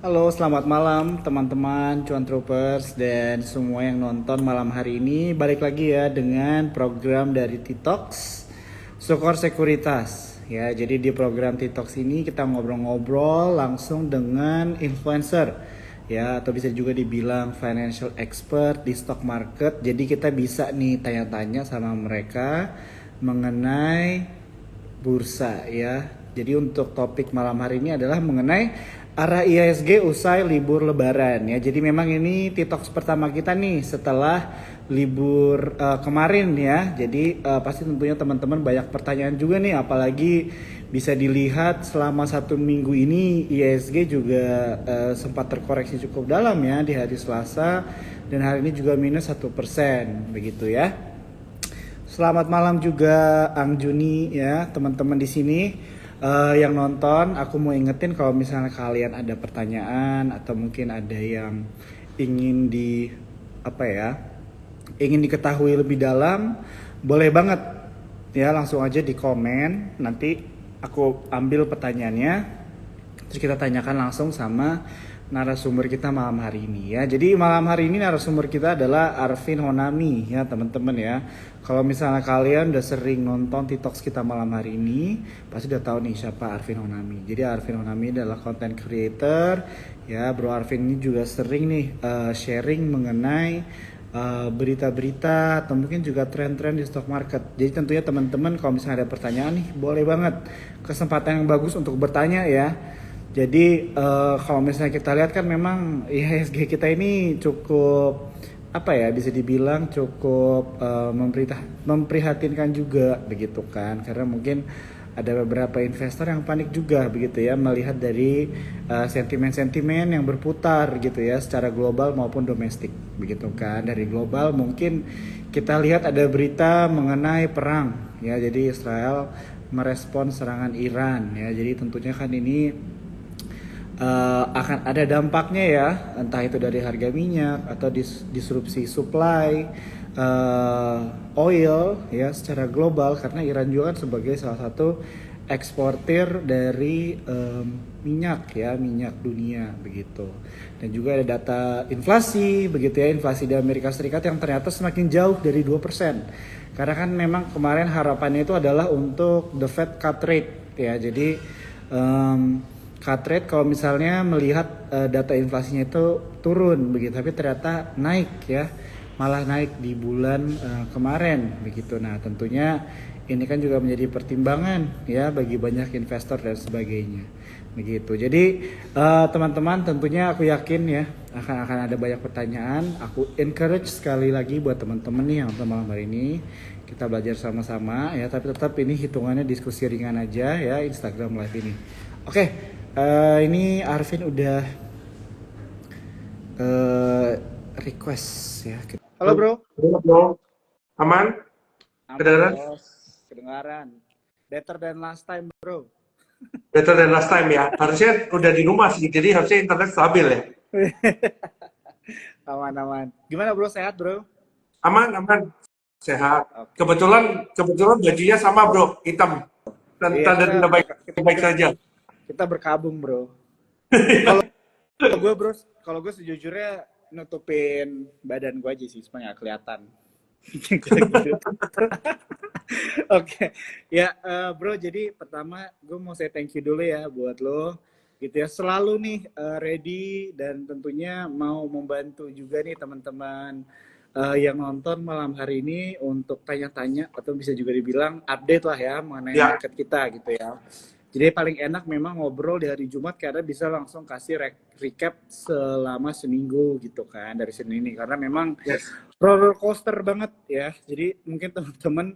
Halo, selamat malam teman-teman Cuan Troopers dan semua yang nonton malam hari ini. Balik lagi ya dengan program dari Titox Sukor Sekuritas. Ya, jadi di program Titox ini kita ngobrol-ngobrol langsung dengan influencer ya, atau bisa juga dibilang financial expert di stock market. Jadi kita bisa nih tanya-tanya sama mereka mengenai bursa ya. Jadi untuk topik malam hari ini adalah mengenai arah IHSG usai libur lebaran ya. Jadi memang ini TikTok pertama kita nih setelah libur kemarin ya. Jadi pasti tentunya teman-teman banyak pertanyaan juga nih, apalagi bisa dilihat selama 1 minggu ini IHSG juga sempat terkoreksi cukup dalam ya di hari Selasa, dan hari ini juga minus 1% begitu ya. Selamat malam juga Ang Juni ya, teman-teman di sini. Yang nonton, aku mau ingetin kalau misalnya kalian ada pertanyaan atau mungkin ada yang ingin di apa ya, ingin diketahui lebih dalam, boleh banget ya, langsung aja di komen. Nanti aku ambil pertanyaannya, terus kita tanyakan langsung sama narasumber kita malam hari ini ya. Jadi malam hari ini narasumber kita adalah Arvin Honami ya teman-teman ya. Kalau misalnya kalian udah sering nonton TikTok kita malam hari ini, pasti udah tahu nih siapa Arvin Honami. Jadi Arvin Honami adalah content creator ya. Bro Arvin ini juga sering nih sharing mengenai berita-berita atau mungkin juga tren-tren di stock market. Jadi tentunya teman-teman kalau misalnya ada pertanyaan nih, boleh banget, kesempatan yang bagus untuk bertanya ya. Jadi kalau misalnya kita lihat kan memang IHSG kita ini cukup apa ya, bisa dibilang cukup memprihatinkan juga begitu kan, karena mungkin ada beberapa investor yang panik juga begitu ya, melihat dari sentimen-sentimen yang berputar gitu ya secara global maupun domestik begitu kan. Dari global mungkin kita lihat ada berita mengenai perang ya, jadi Israel merespon serangan Iran ya, jadi tentunya kan ini akan ada dampaknya ya, entah itu dari harga minyak atau disrupsi supply oil ya secara global, karena Iran juga kan sebagai salah satu eksportir dari minyak ya, minyak dunia begitu. Dan juga ada data inflasi begitu ya, inflasi di Amerika Serikat yang ternyata semakin jauh dari 2%. Karena kan memang kemarin harapannya itu adalah untuk the Fed cut rate ya. Jadi cut rate kalau misalnya melihat data inflasinya itu turun begitu, tapi ternyata naik ya, malah naik di bulan kemarin begitu. Nah tentunya ini kan juga menjadi pertimbangan ya bagi banyak investor dan sebagainya begitu. Jadi teman-teman tentunya aku yakin ya akan ada banyak pertanyaan. Aku encourage sekali lagi buat teman-teman nih yang nonton malam hari ini, kita belajar sama-sama ya, tapi tetap ini hitungannya diskusi ringan aja ya Instagram live ini. Oke. Ini Arvin udah request ya. Halo bro. Halo, bro. Aman? Aman Kedengaran? bos, kedengaran. Better than last time bro. Better than last time ya. Harusnya udah di rumah sih, jadi harusnya internet stabil ya. Aman. Gimana bro, sehat bro? Aman, aman. Sehat. Oke. Kebetulan bajunya sama bro, hitam. Iya Tanda kita tanda baik saja. kita berkabung bro. Kalau gue bro, kalau gue sejujurnya nutupin badan gue aja sih supaya nggak kelihatan. Gitu. Oke, ya bro. Jadi pertama gue mau say thank you dulu ya buat lo, gitu ya. Selalu nih ready dan tentunya mau membantu juga nih teman-teman yang nonton malam hari ini untuk tanya-tanya atau bisa juga dibilang update lah ya mengenai Ya, market kita gitu ya. Jadi paling enak memang ngobrol di hari Jumat karena bisa langsung kasih recap selama seminggu gitu kan dari sini ini, karena memang yes. roller coaster banget ya. Jadi mungkin teman-teman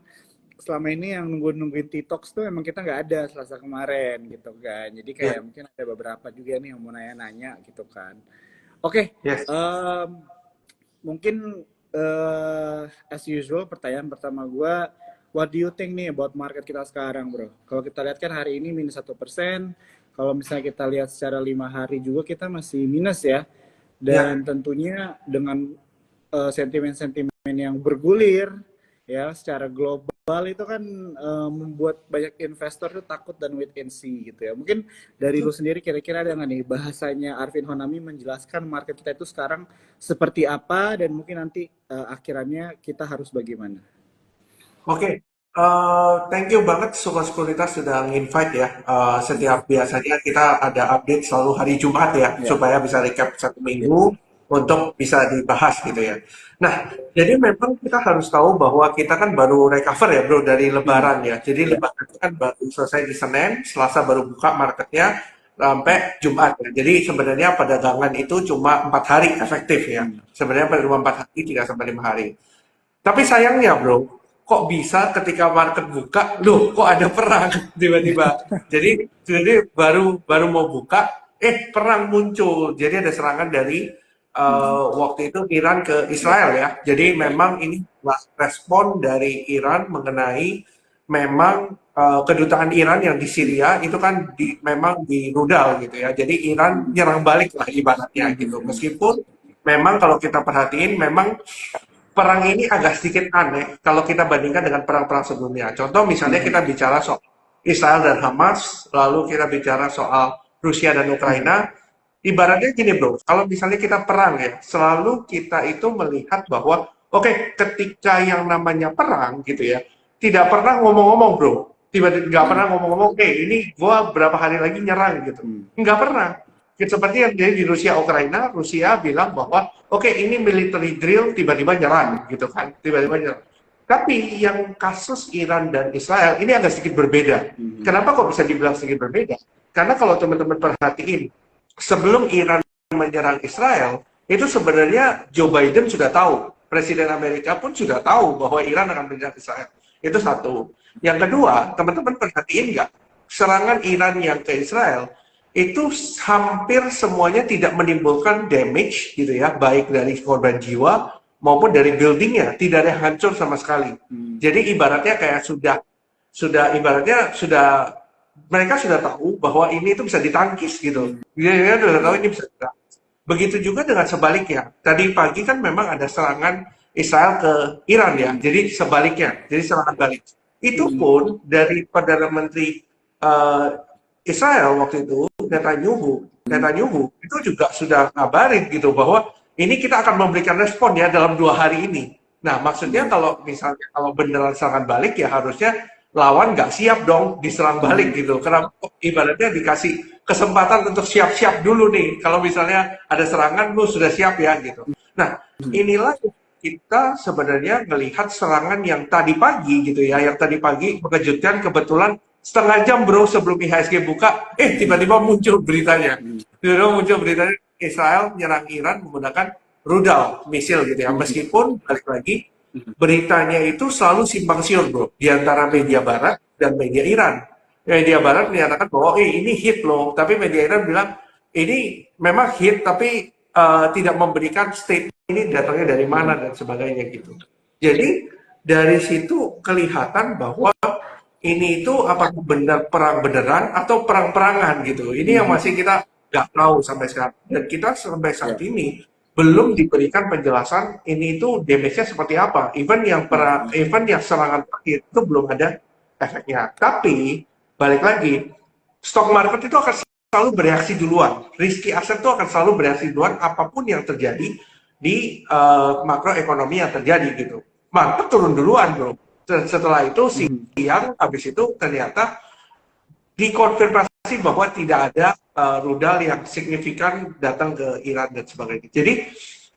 selama ini yang nungguin TikTok tuh emang kita nggak ada Selasa kemarin gitu kan. Jadi Ya, kayak mungkin ada beberapa juga nih yang mau nanya-nanya gitu kan. Oke, yes. mungkin as usual pertanyaan pertama gue, what do you think nih about market kita sekarang bro? Kalau kita lihat kan hari ini minus 1%. Kalau misalnya kita lihat secara 5 hari juga kita masih minus ya. Dan Ya, tentunya dengan sentimen-sentimen yang bergulir ya secara global itu kan membuat banyak investor tuh takut dan wait and see gitu ya. Mungkin dari lu sendiri kira-kira ada nggak nih bahasanya Arvin Honami menjelaskan market kita itu sekarang seperti apa dan mungkin nanti akhirannya kita harus bagaimana? Oke, thank you banget Sukor Sekuritas sudah nginvite ya. Setiap biasanya kita ada update selalu hari Jumat ya, Ya. supaya bisa recap satu Ya. minggu untuk bisa dibahas gitu ya. Nah, jadi memang kita harus tahu bahwa kita kan baru recover ya bro dari Hmm. Lebaran ya. Jadi Ya. Lebaran itu kan baru selesai di Senin, Selasa baru buka marketnya sampai Jumat ya. Jadi sebenarnya perdagangan itu cuma 4 hari efektif ya. Hmm. Sebenarnya cuma 4 hari, tidak sampai 5 hari. Tapi sayangnya bro, kok bisa ketika market buka, loh kok ada perang tiba-tiba. Jadi baru baru mau buka, perang muncul. Jadi ada serangan dari Hmm. waktu itu Iran ke Ya. Israel ya. Jadi Ya. memang ini respon dari Iran mengenai memang kedutaan Iran yang di Syria itu kan memang dirudal gitu ya. Jadi Iran Hmm. nyerang balik lah ibaratnya Hmm. gitu. Hmm. Meskipun memang kalau kita perhatiin memang perang ini agak sedikit aneh kalau kita bandingkan dengan perang-perang sebelumnya. Contoh misalnya Hmm. kita bicara soal Israel dan Hamas, lalu kita bicara soal Rusia dan Hmm. Ukraina. Ibaratnya gini bro, kalau misalnya kita perang ya, selalu kita itu melihat bahwa oke, ketika yang namanya perang gitu ya, tidak pernah ngomong-ngomong bro. Tiba-tiba nggak Hmm. pernah ngomong-ngomong, ini gua berapa hari lagi nyerang gitu. Hmm. Nggak pernah. Seperti yang jadi di Rusia Ukraina, Rusia bilang bahwa oke ini military drill tiba-tiba nyerang gitu kan, tiba-tiba nyerang. Tapi yang kasus Iran dan Israel ini agak sedikit berbeda. Hmm. Kenapa kok bisa dibilang sedikit berbeda? Karena kalau teman-teman perhatiin, sebelum Iran menyerang Israel, itu sebenarnya Joe Biden sudah tahu, Presiden Amerika pun sudah tahu bahwa Iran akan menyerang Israel. Itu satu. Yang kedua, teman-teman perhatiin nggak, serangan Iran yang ke Israel itu hampir semuanya tidak menimbulkan damage gitu ya, baik dari korban jiwa maupun dari buildingnya, tidak ada yang hancur sama sekali. Hmm. Jadi ibaratnya kayak sudah ibaratnya sudah mereka sudah tahu bahwa ini itu bisa ditangkis gitu. Hmm. Dia sudah tahu Ya. ini bisa ditangkis. Begitu juga dengan sebaliknya. Tadi pagi kan memang ada serangan Israel ke Iran ya. Hmm. Jadi sebaliknya, jadi serangan balik. Itu Hmm. pun dari Perdana Menteri eh, Israel waktu itu Netanyahu itu juga sudah ngabarin gitu bahwa ini kita akan memberikan respon ya dalam 2 hari ini. Nah, maksudnya Hmm. kalau misalnya kalau beneran serangan balik ya harusnya lawan nggak siap dong diserang balik Hmm. gitu. Karena ibaratnya dikasih kesempatan untuk siap-siap dulu nih. Kalau misalnya ada serangan, lu sudah siap ya gitu. Nah, Hmm. inilah kita sebenarnya melihat serangan yang tadi pagi gitu ya, yang tadi pagi mengejutkan kebetulan setengah jam bro sebelum IHSG buka, tiba-tiba muncul beritanya. Hmm. Tiba-tiba muncul beritanya Israel nyerang Iran menggunakan rudal misil gitu ya. Hmm. Meskipun balik lagi Hmm. beritanya itu selalu simpang siur bro di antara media Barat dan media Iran. Media Barat menyatakan bahwa ini hit loh, tapi media Iran bilang ini memang hit tapi tidak memberikan statement ini datangnya dari mana Hmm. dan sebagainya gitu. Jadi dari situ kelihatan bahwa ini itu apakah benar perang beneran atau perang-perangan gitu. Ini yang Hmm. masih kita nggak tahu sampai sekarang. Dan kita sampai saat Ya. ini belum diberikan penjelasan ini itu damage-nya seperti apa. Hmm. Even yang serangan terakhir itu belum ada efeknya. Tapi balik lagi, stock market itu akan selalu bereaksi duluan. Risky asset itu akan selalu bereaksi duluan apapun yang terjadi di makroekonomi yang terjadi gitu. Market turun duluan bro. Setelah itu Hmm. siang habis itu ternyata dikonfirmasi bahwa tidak ada rudal yang signifikan datang ke Iran dan sebagainya. Jadi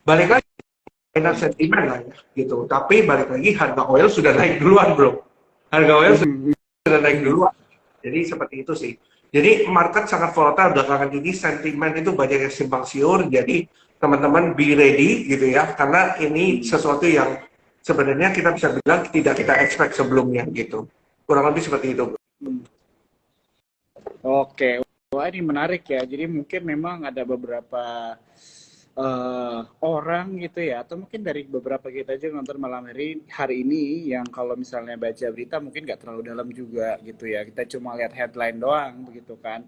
balik lagi finance sentiment lah ya gitu. Tapi balik lagi harga oil sudah naik duluan bro. Harga oil Hmm. sudah naik Hmm. duluan. Jadi seperti itu sih. Jadi market sangat volatile belakangan ini, sentimen itu banyak yang simpang siur. Jadi teman-teman be ready gitu ya, karena ini Hmm. sesuatu yang sebenarnya kita bisa bilang tidak kita expect sebelumnya gitu. Kurang lebih seperti itu. Hmm. Oke, wah ini menarik ya. Jadi mungkin memang ada beberapa orang gitu ya, atau mungkin dari beberapa kita aja nonton malam hari ini yang kalau misalnya baca berita mungkin nggak terlalu dalam juga gitu ya. Kita cuma lihat headline doang begitu kan.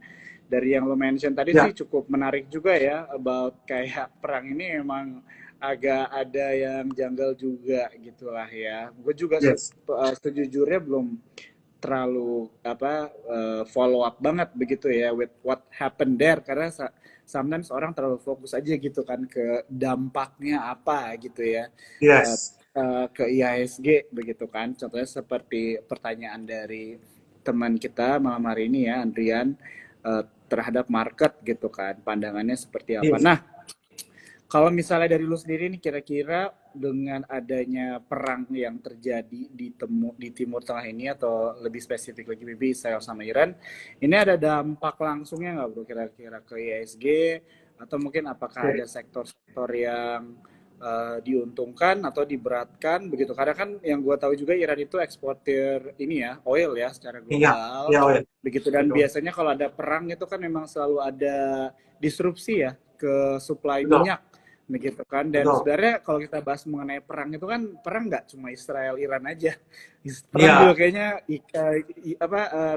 Dari yang lo mention tadi sih Ya, cukup menarik juga ya about kayak perang ini emang agak ada yang janggal juga gitulah ya. Gue juga Yes. sejujurnya belum terlalu follow up banget begitu ya with what happened there, karena sometimes orang terlalu fokus aja gitu kan ke dampaknya apa gitu ya, eh, Yes. ke IHSG begitu kan. Contohnya seperti pertanyaan dari teman kita malam hari ini ya, Andrian, terhadap market gitu kan, pandangannya seperti apa. Yes. Nah, kalau misalnya dari lu sendiri nih, kira-kira dengan adanya perang yang terjadi di Timur Tengah ini, atau lebih spesifik lagi maybe Israel sama Iran, ini ada dampak langsungnya nggak bro kira-kira ke ISG, atau mungkin apakah ada Oke. sektor-sektor yang diuntungkan atau diberatkan begitu? Karena kan yang gue tahu juga Iran itu eksportir ini ya, oil ya secara Iya. Iya, global oh ya. begitu, dan Betul. biasanya kalau ada perang itu kan memang selalu ada disrupsi ya ke suplai Betul. minyak begitu kan. Dan Betul. sebenarnya kalau kita bahas mengenai perang itu kan, perang nggak cuma Israel Iran aja, perang juga Iya. kayaknya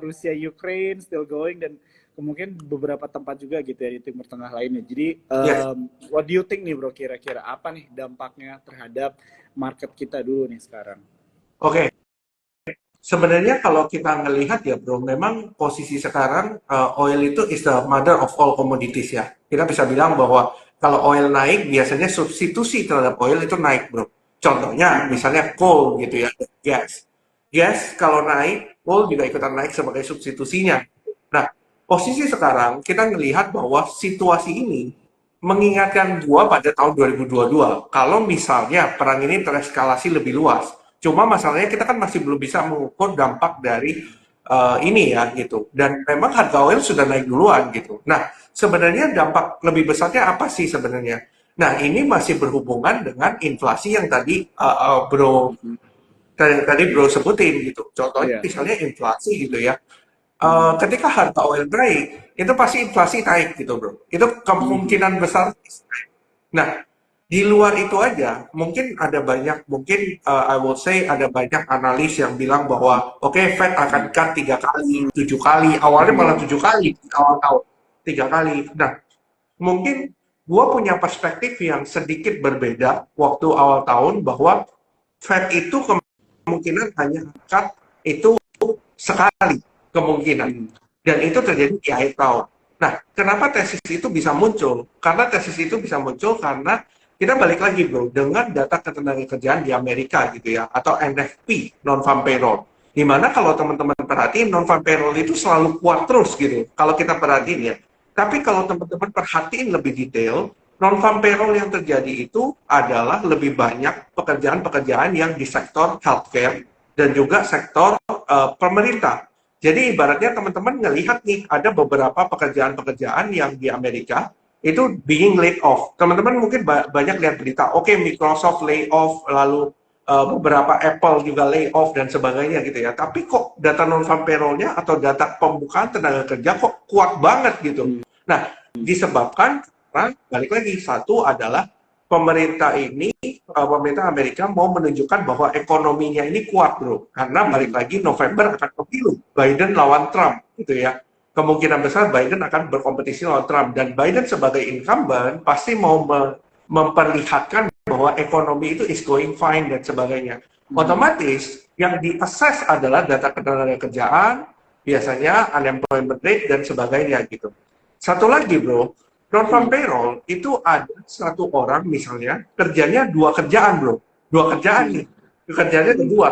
Rusia Ukraine still going, dan kemungkinan beberapa tempat juga gitu ya di Timur Tengah lainnya. Jadi Yes. what do you think nih bro, kira-kira apa nih dampaknya terhadap market kita dulu nih sekarang? Oke. Sebenarnya kalau kita ngelihat ya bro, memang posisi sekarang oil itu is the mother of all commodities ya. Kita bisa bilang bahwa kalau oil naik, biasanya substitusi terhadap oil itu naik bro. Contohnya misalnya coal gitu ya, gas. Gas kalau naik, coal juga ikutan naik sebagai substitusinya. Nah, posisi sekarang kita melihat bahwa situasi ini mengingatkan gua pada tahun 2022. Kalau misalnya perang ini tereskalasi lebih luas. Cuma masalahnya kita kan masih belum bisa mengukur dampak dari ini ya gitu. Dan memang harga oil sudah naik duluan gitu. Nah, sebenarnya dampak lebih besarnya apa sih sebenarnya? Nah, ini masih berhubungan dengan inflasi yang tadi Mhm. tadi bro sebutin gitu. Contohnya Iya. misalnya inflasi gitu ya. Mhm. Ketika harga oil naik, itu pasti inflasi naik gitu bro. Itu Mhm. kemungkinan besar. Nah, di luar itu aja, mungkin ada banyak, mungkin I will say ada banyak analis yang bilang bahwa oke, Fed akan cut 3 kali, 7 kali, awalnya malah Mhm. 7 kali di awal tahun, 3 kali. Nah, mungkin gue punya perspektif yang sedikit berbeda waktu awal tahun bahwa Fed itu kemungkinan hanya cut itu sekali kemungkinan. Mhm. Dan itu terjadi di akhir tahun. Nah, kenapa tesis itu bisa muncul? Karena tesis itu bisa muncul karena kita balik lagi bro, dengan data ketenagakerjaan di Amerika gitu ya, atau NFP, non-farm payroll. Dimana kalau teman-teman perhatiin, non-farm payroll itu selalu kuat terus gitu, kalau kita perhatiin ya. Tapi kalau teman-teman perhatiin lebih detail, non-farm payroll yang terjadi itu adalah lebih banyak pekerjaan-pekerjaan yang di sektor healthcare dan juga sektor pemerintah. Jadi ibaratnya teman-teman ngelihat nih ada beberapa pekerjaan-pekerjaan yang di Amerika itu being laid off. Teman-teman mungkin banyak lihat berita, oke, Microsoft lay off, lalu beberapa Apple juga lay off dan sebagainya gitu ya. Tapi kok data non-farm payroll-nya atau data pembukaan tenaga kerja kok kuat banget gitu. Nah, disebabkan karena balik lagi, satu adalah pemerintah ini, pemerintah Amerika mau menunjukkan bahwa ekonominya ini kuat bro, karena balik Mhm. lagi November akan pemilu Biden lawan Trump gitu ya. Kemungkinan besar Biden akan berkompetisi lawan Trump, dan Biden sebagai incumbent pasti mau memperlihatkan bahwa ekonomi itu is going fine dan sebagainya. Mhm. Otomatis yang di-assess adalah data ketenagakerjaan, biasanya unemployment rate dan sebagainya gitu. Satu lagi bro, non-farm Mhm. payroll itu ada satu orang misalnya kerjanya 2 kerjaan bro, 2 kerjaan nih, kerjanya Mhm. kedua,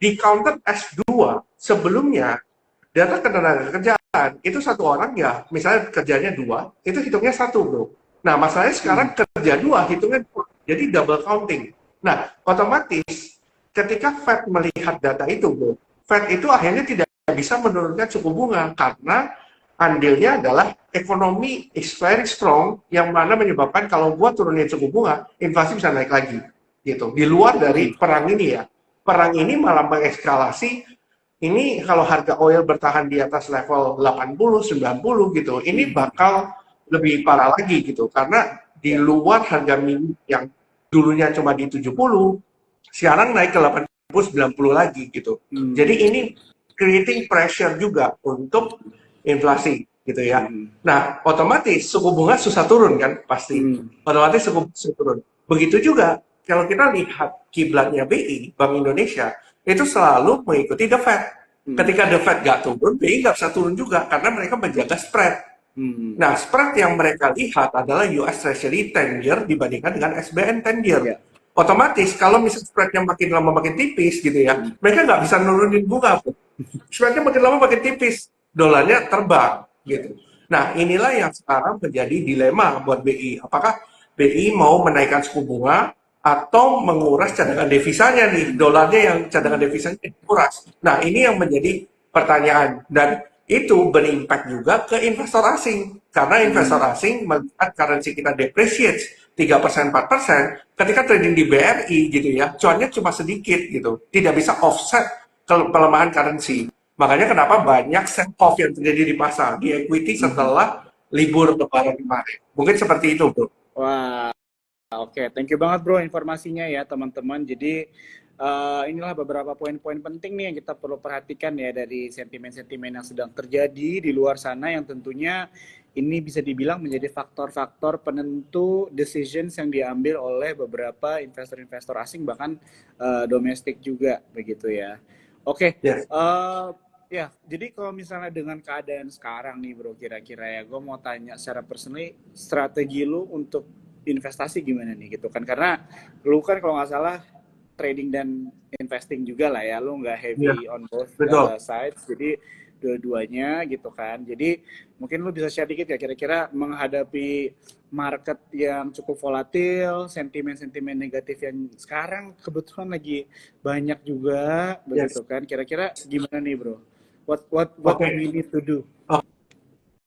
di counter as 2. Sebelumnya data ketenagakerjaan itu satu orang ya, misalnya kerjanya 2, itu hitungnya 1 bro. Nah masalahnya sekarang Mhm. kerja 2, hitungnya 2, jadi double counting. Nah otomatis ketika Fed melihat data itu bro, Fed itu akhirnya tidak bisa menurunkan suku bunga karena andilnya adalah ekonomi is very strong, yang mana menyebabkan kalau gua turunin suku bunga, inflasi bisa naik lagi gitu. Di luar dari Mhm. perang ini ya, perang ini malah mengekskalasi. Ini kalau harga oil bertahan di atas level 80, 90 gitu, ini Mhm. bakal lebih parah lagi gitu. Karena di Ya. luar harga minyak yang dulunya cuma di 70, sekarang naik ke 80, 90 lagi gitu. Jadi Mhm. ini creating pressure juga untuk inflasi gitu ya. Mhm. Nah, otomatis suku bunga susah turun kan pasti. Mhm. Otomatis suku bunga susah turun. Begitu juga kalau kita lihat kiblatnya BI, Bank Indonesia, itu selalu mengikuti The Fed. Ketika The Fed nggak turun, BI nggak bisa turun juga karena mereka menjaga spread. Nah, spread yang mereka lihat adalah US Treasury 10 year dibandingkan dengan SBN 10 year. Ya. Otomatis kalau misalnya spreadnya makin lama makin tipis gitu ya, mereka nggak bisa nurunin bunga. Spreadnya makin lama makin tipis, dolarnya terbang gitu. Nah, inilah yang sekarang menjadi dilema buat BI. Apakah BI mau menaikkan suku bunga atau menguras cadangan devisanya nih, dolarnya yang cadangan devisanya dikuras. Nah, ini yang menjadi pertanyaan dan itu berimpact juga ke investor asing karena investor asing melihat currency kita depreciate 3% 4%, ketika trading di BRI gitu ya, cuannya cuma sedikit gitu, tidak bisa offset pelemahan currency. Makanya kenapa banyak sell off yang terjadi di pasar di equity setelah libur lebaran kemarin. Mungkin seperti itu, Bro. Wah, oke, thank you banget bro informasinya ya teman-teman. Jadi inilah beberapa poin-poin penting nih yang kita perlu perhatikan ya dari sentimen-sentimen yang sedang terjadi di luar sana yang tentunya ini bisa dibilang menjadi faktor-faktor penentu decisions yang diambil oleh beberapa investor-investor asing bahkan domestik juga begitu ya. Oke, Yes. ya, jadi kalau misalnya dengan keadaan sekarang nih bro, kira-kira ya gue mau tanya secara personally strategi lu untuk investasi gimana nih gitu kan, karena lu kan kalau nggak salah trading dan investing juga lah ya, lu nggak Ya, heavy on both betul. sides, jadi dua-duanya gitu kan. Jadi mungkin lu bisa share dikit ya kira-kira menghadapi market yang cukup volatil, sentimen-sentimen negatif yang sekarang kebetulan lagi banyak juga Yes. begitu kan. Kira-kira gimana nih bro? What Oke. we need to do?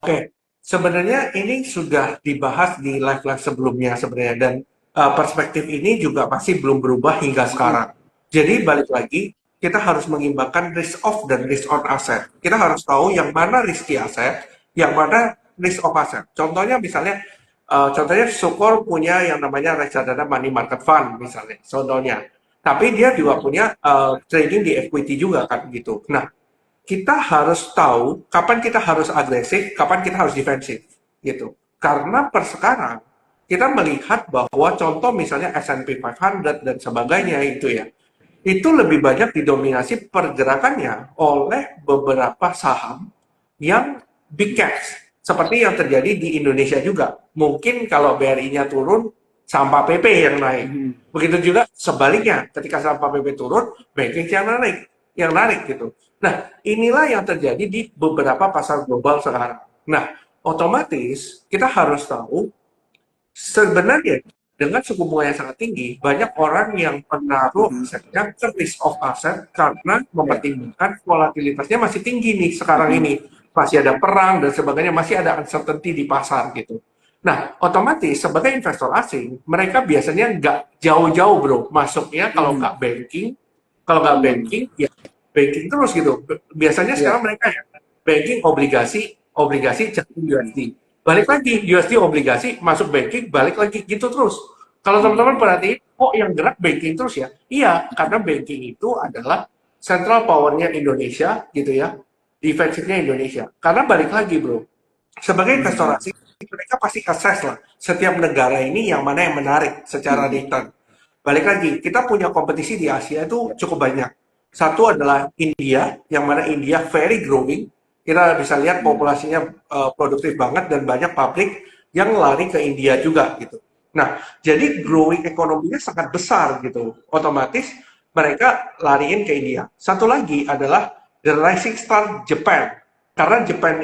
Oke, sebenarnya ini sudah dibahas di live-live sebelumnya sebenarnya dan perspektif ini juga masih belum berubah hingga sekarang. Jadi balik lagi, kita harus mengimbangkan risk off dan risk on asset. Kita harus tahu yang mana risky asset, yang mana risk off asset. Contohnya misalnya, contohnya Sukor punya yang namanya reksadana money market fund misalnya, contohnya. Tapi dia juga punya trading di equity juga kan gitu. Nah, kita harus tahu kapan kita harus agresif, kapan kita harus defensif, gitu. Karena per sekarang kita melihat bahwa contoh misalnya S&P 500 dan sebagainya itu ya, itu lebih banyak didominasi pergerakannya oleh beberapa saham yang big caps, seperti yang terjadi di Indonesia juga. Mungkin kalau BRI-nya turun, sampah PP yang naik. Begitu juga sebaliknya, ketika sampah PP turun, banking yang narik gitu. Nah, inilah yang terjadi di beberapa pasar global sekarang. Nah, otomatis kita harus tahu sebenarnya dengan suku bunga yang sangat tinggi, banyak orang yang menaruh asetnya ke risk of asset karena Ya. mempertimbangkan volatilitasnya masih tinggi nih sekarang ini. Masih ada perang dan sebagainya, masih ada uncertainty di pasar gitu. Nah, otomatis sebagai investor asing, mereka biasanya nggak jauh-jauh bro, masuknya kalau nggak banking, ya banking terus gitu. Biasanya Ya. sekarang mereka ya, banking obligasi, obligasi cenderung USD. Balik lagi, USD obligasi, masuk banking, balik lagi gitu terus. Kalau teman-teman perhatiin, kok yang gerak banking terus ya? Iya, karena banking itu adalah central powernya Indonesia gitu ya, defensifnya Indonesia. Karena balik lagi bro, sebagai investor asing, mereka pasti assess lah setiap negara ini yang mana yang menarik secara return. Balik lagi, kita punya kompetisi di Asia itu cukup banyak. Satu adalah India, yang mana India very growing. Kita bisa lihat populasinya produktif banget dan banyak pabrik yang lari ke India juga gitu. Nah, jadi growing ekonominya sangat besar gitu. Otomatis mereka lariin ke India. Satu lagi adalah the rising star Japan. Karena Jepang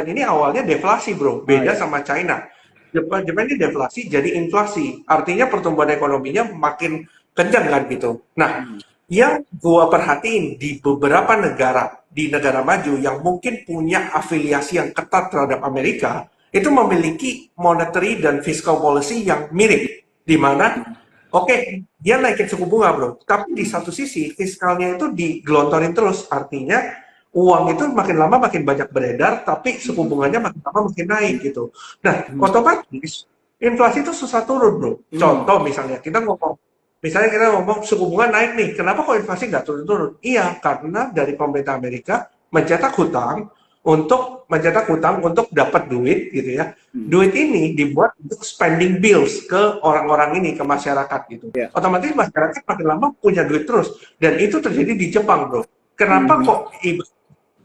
ini awalnya deflasi bro, beda sama China. Jepang ini deflasi jadi inflasi, artinya pertumbuhan ekonominya makin kencang kan gitu. Nah, yang gua perhatiin di beberapa negara, di negara maju yang mungkin punya afiliasi yang ketat terhadap Amerika, itu memiliki monetary dan fiscal policy yang mirip, di mana oke, dia naikin suku bunga bro, tapi di satu sisi fiskalnya itu digelontorin terus, artinya uang itu makin lama makin banyak beredar, tapi suku bunganya makin lama makin naik gitu. Nah, otomatis inflasi itu susah turun bro. Contoh misalnya kita ngomong suku bunga naik nih, kenapa kok inflasi nggak turun-turun? Iya, karena dari pemerintah Amerika mencetak hutang untuk mencetak hutang untuk dapat duit gitu ya. Duit ini dibuat untuk spending bills ke orang-orang ini, ke masyarakat gitu. Ya. Otomatis masyarakat makin lama punya duit terus. Dan itu terjadi di Jepang, bro. Kenapa kok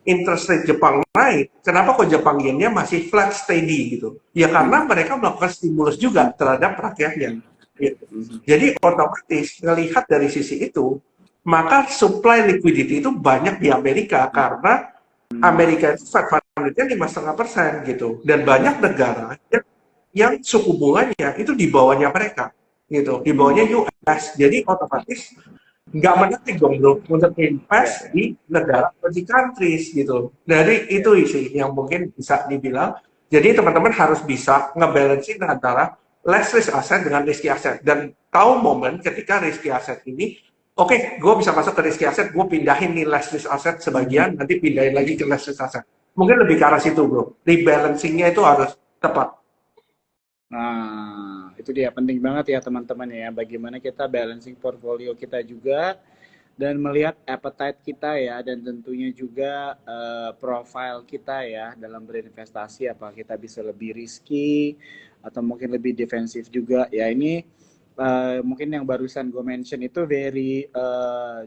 interest rate Jepang naik? Kenapa kok Jepang yen-nya masih flat steady gitu? Ya karena mereka melakukan stimulus juga terhadap rakyatnya. Gitu. Jadi otomatis melihat dari sisi itu, maka supply liquidity itu banyak di Amerika karena Amerika itu Fed Fund rate-nya 5,5% gitu, dan banyak negara yang suku bunganya itu di bawahnya mereka, gitu, di bawahnya US. Jadi otomatis nggak menarik dong bro untuk invest di negara emerging countries gitu. Dari itu sih yang mungkin bisa dibilang. Jadi teman-teman harus bisa ngebalancing antara less risk asset dengan risky asset dan tahu momen ketika risky asset ini oke, gue bisa masuk ke risky asset, gue pindahin nih less risk asset sebagian, nanti pindahin lagi ke less risk asset. Mungkin lebih ke arah situ, bro. Rebalancing-nya itu harus tepat. Nah, itu dia penting banget ya teman-teman ya, bagaimana kita balancing portfolio kita juga dan melihat appetite kita ya, dan tentunya juga profile kita ya dalam berinvestasi, apa kita bisa lebih risky atau mungkin lebih defensif juga ya. Ini mungkin yang barusan gue mention itu very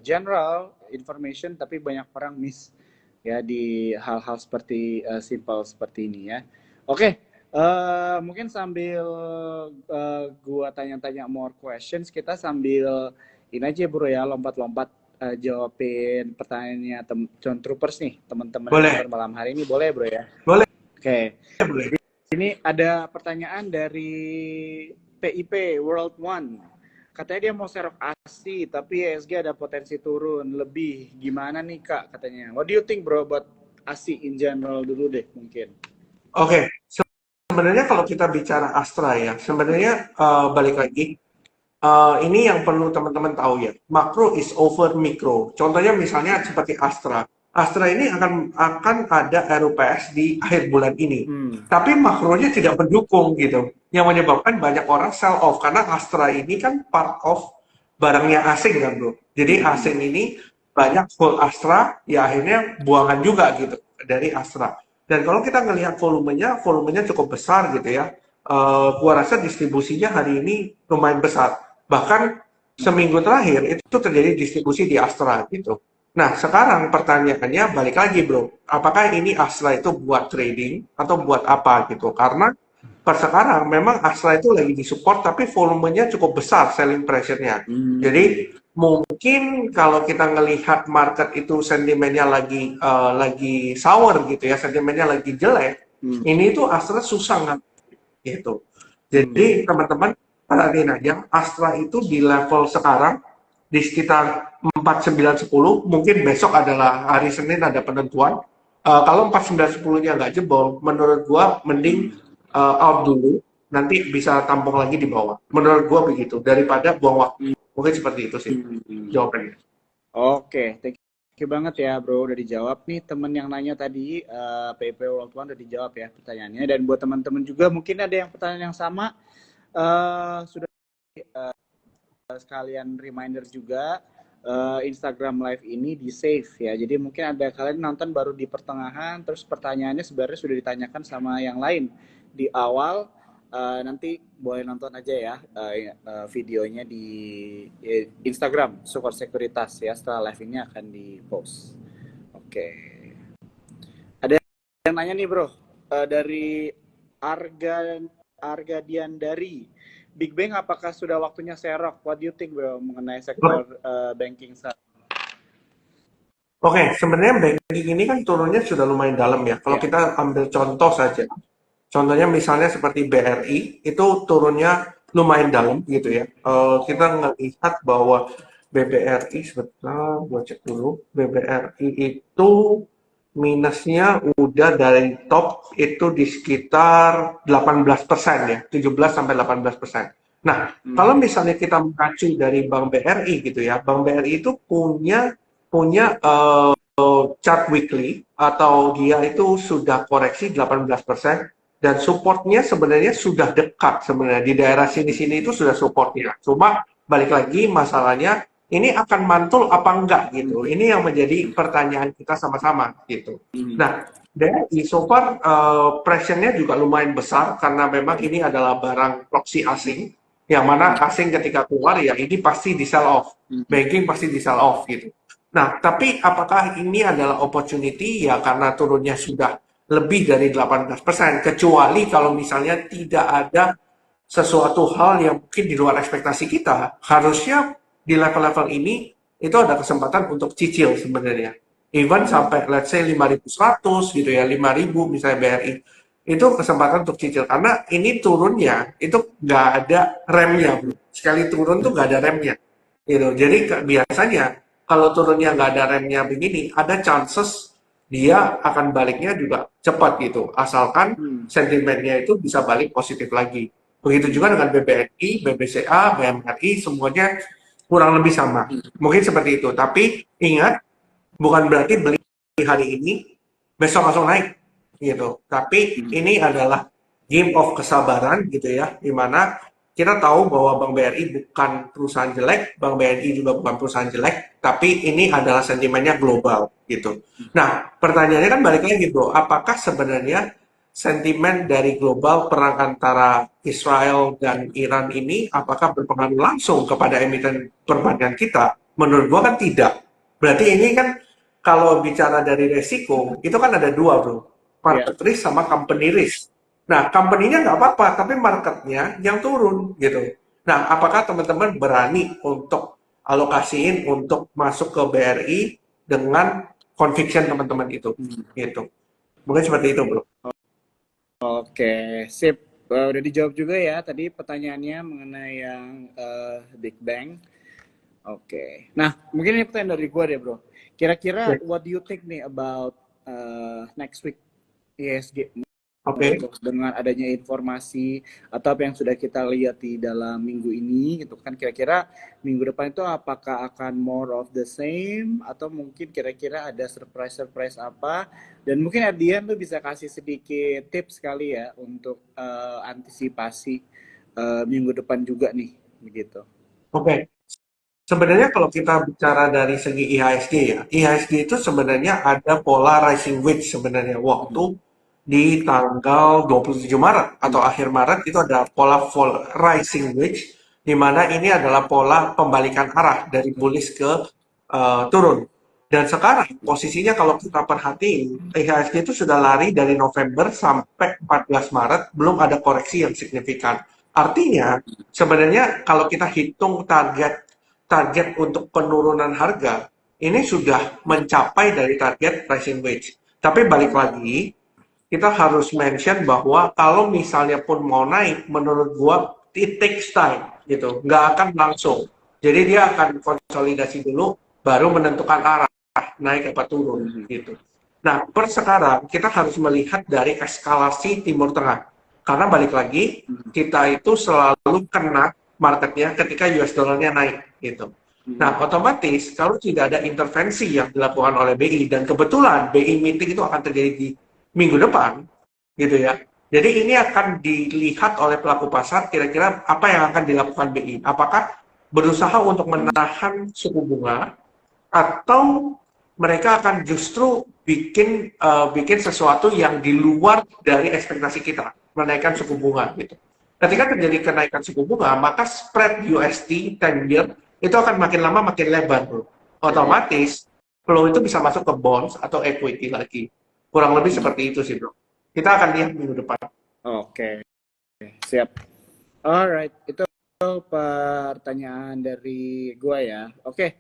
general information, tapi banyak orang miss ya di hal-hal seperti simple seperti ini ya. Oke, mungkin sambil gua tanya-tanya more questions, kita sambil ini aja bro ya, lompat-lompat jawabin pertanyaannya John Troopers nih, teman-teman yang nonton malam hari ini, boleh bro ya? Boleh. Oke. Boleh. Ini ada pertanyaan dari PIP World One. Katanya dia mau serok ASI, tapi ESG ada potensi turun lebih. Gimana nih kak katanya? What do you think bro buat ASI in general dulu deh mungkin? Oke. Sebenarnya kalau kita bicara Astra ya, sebenarnya balik lagi, ini yang perlu teman-teman tahu ya, makro is over mikro. Contohnya misalnya seperti Astra. Astra ini akan ada RUPS di akhir bulan ini, tapi makronya tidak mendukung gitu, yang menyebabkan banyak orang sell off karena Astra ini kan part of barangnya asing kan bro. Jadi asing ini banyak hold Astra, ya akhirnya buangan juga gitu dari Astra. Dan kalau kita ngelihat volumenya cukup besar gitu ya. Gua rasa distribusinya hari ini lumayan besar. Bahkan seminggu terakhir itu terjadi distribusi di Astra gitu. Nah, sekarang pertanyaannya balik lagi bro, apakah ini Astra itu buat trading atau buat apa gitu? Karena per sekarang memang Astra itu lagi disupport tapi volumenya cukup besar selling pressure-nya. Jadi mungkin kalau kita ngelihat market itu sentimennya lagi sour gitu ya, sentimennya lagi jelek, ini tuh Astra susah nggak gitu. Jadi teman-teman perhatiin aja, Astra itu di level sekarang di sekitar 4910, mungkin besok adalah hari Senin ada penentuan. Kalau 4910-nya nggak jebol, menurut gua mending out dulu, nanti bisa tampung lagi di bawah. Menurut gua begitu, daripada buang waktu. Mungkin seperti itu sih jawabannya. Oke, thank you banget ya bro, udah dijawab nih temen yang nanya tadi, PIP World One udah dijawab ya pertanyaannya. Dan buat teman-teman juga mungkin ada yang pertanyaan yang sama, sudah sekalian reminder juga, Instagram live ini di save ya. Jadi mungkin ada kalian nonton baru di pertengahan, terus pertanyaannya sebenarnya sudah ditanyakan sama yang lain di awal. Nanti boleh nonton aja ya videonya di Instagram Sukor Sekuritas ya, setelah live ini akan di post. Oke. Ada yang nanya nih bro, dari Argadian dari Big Bang, apakah sudah waktunya serok? What do you think bro mengenai sektor banking saham? Oke, sebenarnya banking ini kan turunnya sudah lumayan dalam ya. Kalau kita ambil contoh saja, contohnya misalnya seperti BRI, itu turunnya lumayan dalam gitu ya. Kita ngelihat bahwa BBRI, sebentar, gua cek dulu, BBRI itu minusnya udah dari top itu di sekitar 18% ya, 17-18%. Nah, kalau misalnya kita mengacu dari Bank BRI gitu ya, Bank BRI itu punya chart weekly atau dia itu sudah koreksi 18% dan supportnya sebenarnya sudah dekat sebenarnya di daerah sini-sini itu sudah supportnya. Cuma balik lagi masalahnya ini akan mantul apa enggak gitu. Ini yang menjadi pertanyaan kita sama-sama gitu. Nah, BRI so far pressure-nya juga lumayan besar karena memang ini adalah barang proxy asing, yang mana asing ketika keluar ya ini pasti di sell off, banking pasti di sell off gitu. Nah, tapi apakah ini adalah opportunity ya karena turunnya sudah lebih dari 18%, kecuali kalau misalnya tidak ada sesuatu hal yang mungkin di luar ekspektasi kita, harusnya di level-level ini itu ada kesempatan untuk cicil sebenarnya. Even sampai let's say 5.100 gitu ya, 5.000 misalnya BRI. Itu kesempatan untuk cicil karena ini turunnya itu nggak ada remnya, bro. Sekali turun tuh nggak ada remnya. Gitu. Jadi biasanya kalau turunnya nggak ada remnya begini, ada chances dia akan baliknya juga cepat gitu. Asalkan sentimennya itu bisa balik positif lagi. Begitu juga dengan BBNI, BBCA, BMRI, semuanya kurang lebih sama. Mungkin seperti itu. Tapi ingat, bukan berarti beli hari ini, besok langsung naik. Gitu. Tapi ini adalah game of kesabaran gitu ya, di mana kita tahu bahwa Bank BRI bukan perusahaan jelek, Bank BNI juga bukan perusahaan jelek, tapi ini adalah sentimennya global gitu. Nah, pertanyaannya kan balik lagi bro, apakah sebenarnya sentimen dari global perang antara Israel dan Iran ini apakah berpengaruh langsung kepada emiten perbankan kita? Menurut gua kan tidak. Berarti ini kan kalau bicara dari resiko, itu kan ada dua bro, market risk sama company risk. Nah, company-nya nggak apa-apa, tapi marketnya yang turun gitu. Nah, apakah teman-teman berani untuk alokasiin untuk masuk ke BRI dengan conviction teman-teman itu? Gitu. Mungkin seperti itu, bro. Oke, sip. Udah dijawab juga ya tadi pertanyaannya mengenai yang Big Bang. Oke. Nah, mungkin ini pertanyaan dari gue deh, bro. Kira-kira what do you think nih about next week ISG? Dengan adanya informasi atau apa yang sudah kita lihat di dalam minggu ini gitu kan, kira-kira minggu depan itu apakah akan more of the same atau mungkin kira-kira ada surprise apa, dan mungkin at the end tuh bisa kasih sedikit tips kali ya untuk antisipasi minggu depan juga nih begitu. Oke. Sebenarnya kalau kita bicara dari segi IHSG ya, IHSG itu sebenarnya ada pola rising wedge sebenarnya waktu di tanggal 27 Maret atau akhir Maret itu ada pola rising wedge, di mana ini adalah pola pembalikan arah dari bullish ke turun. Dan sekarang posisinya kalau kita perhatiin, IHSG itu sudah lari dari November sampai 14 Maret, belum ada koreksi yang signifikan. Artinya, sebenarnya kalau kita hitung target untuk penurunan harga, ini sudah mencapai dari target rising wedge. Tapi balik lagi, kita harus mention bahwa kalau misalnya pun mau naik, menurut gua it takes time gitu, nggak akan langsung. Jadi dia akan konsolidasi dulu, baru menentukan arah naik apa turun gitu. Nah, per sekarang kita harus melihat dari eskalasi Timur Tengah, karena balik lagi kita itu selalu kena marketnya ketika US dollarnya naik gitu. Nah, otomatis kalau tidak ada intervensi yang dilakukan oleh BI, dan kebetulan BI meeting itu akan terjadi di minggu depan, gitu ya. Jadi ini akan dilihat oleh pelaku pasar kira-kira apa yang akan dilakukan BI. Apakah berusaha untuk menahan suku bunga atau mereka akan justru bikin sesuatu yang di luar dari ekspektasi kita, menaikkan suku bunga gitu. Ketika terjadi kenaikan suku bunga, maka spread USD 10 year itu akan makin lama makin lebar, bro. Otomatis flow itu bisa masuk ke bonds atau equity lagi. Kurang lebih seperti itu sih, bro. Kita akan lihat minggu depan. Oke, siap. Alright, itu pertanyaan dari gua ya. Oke,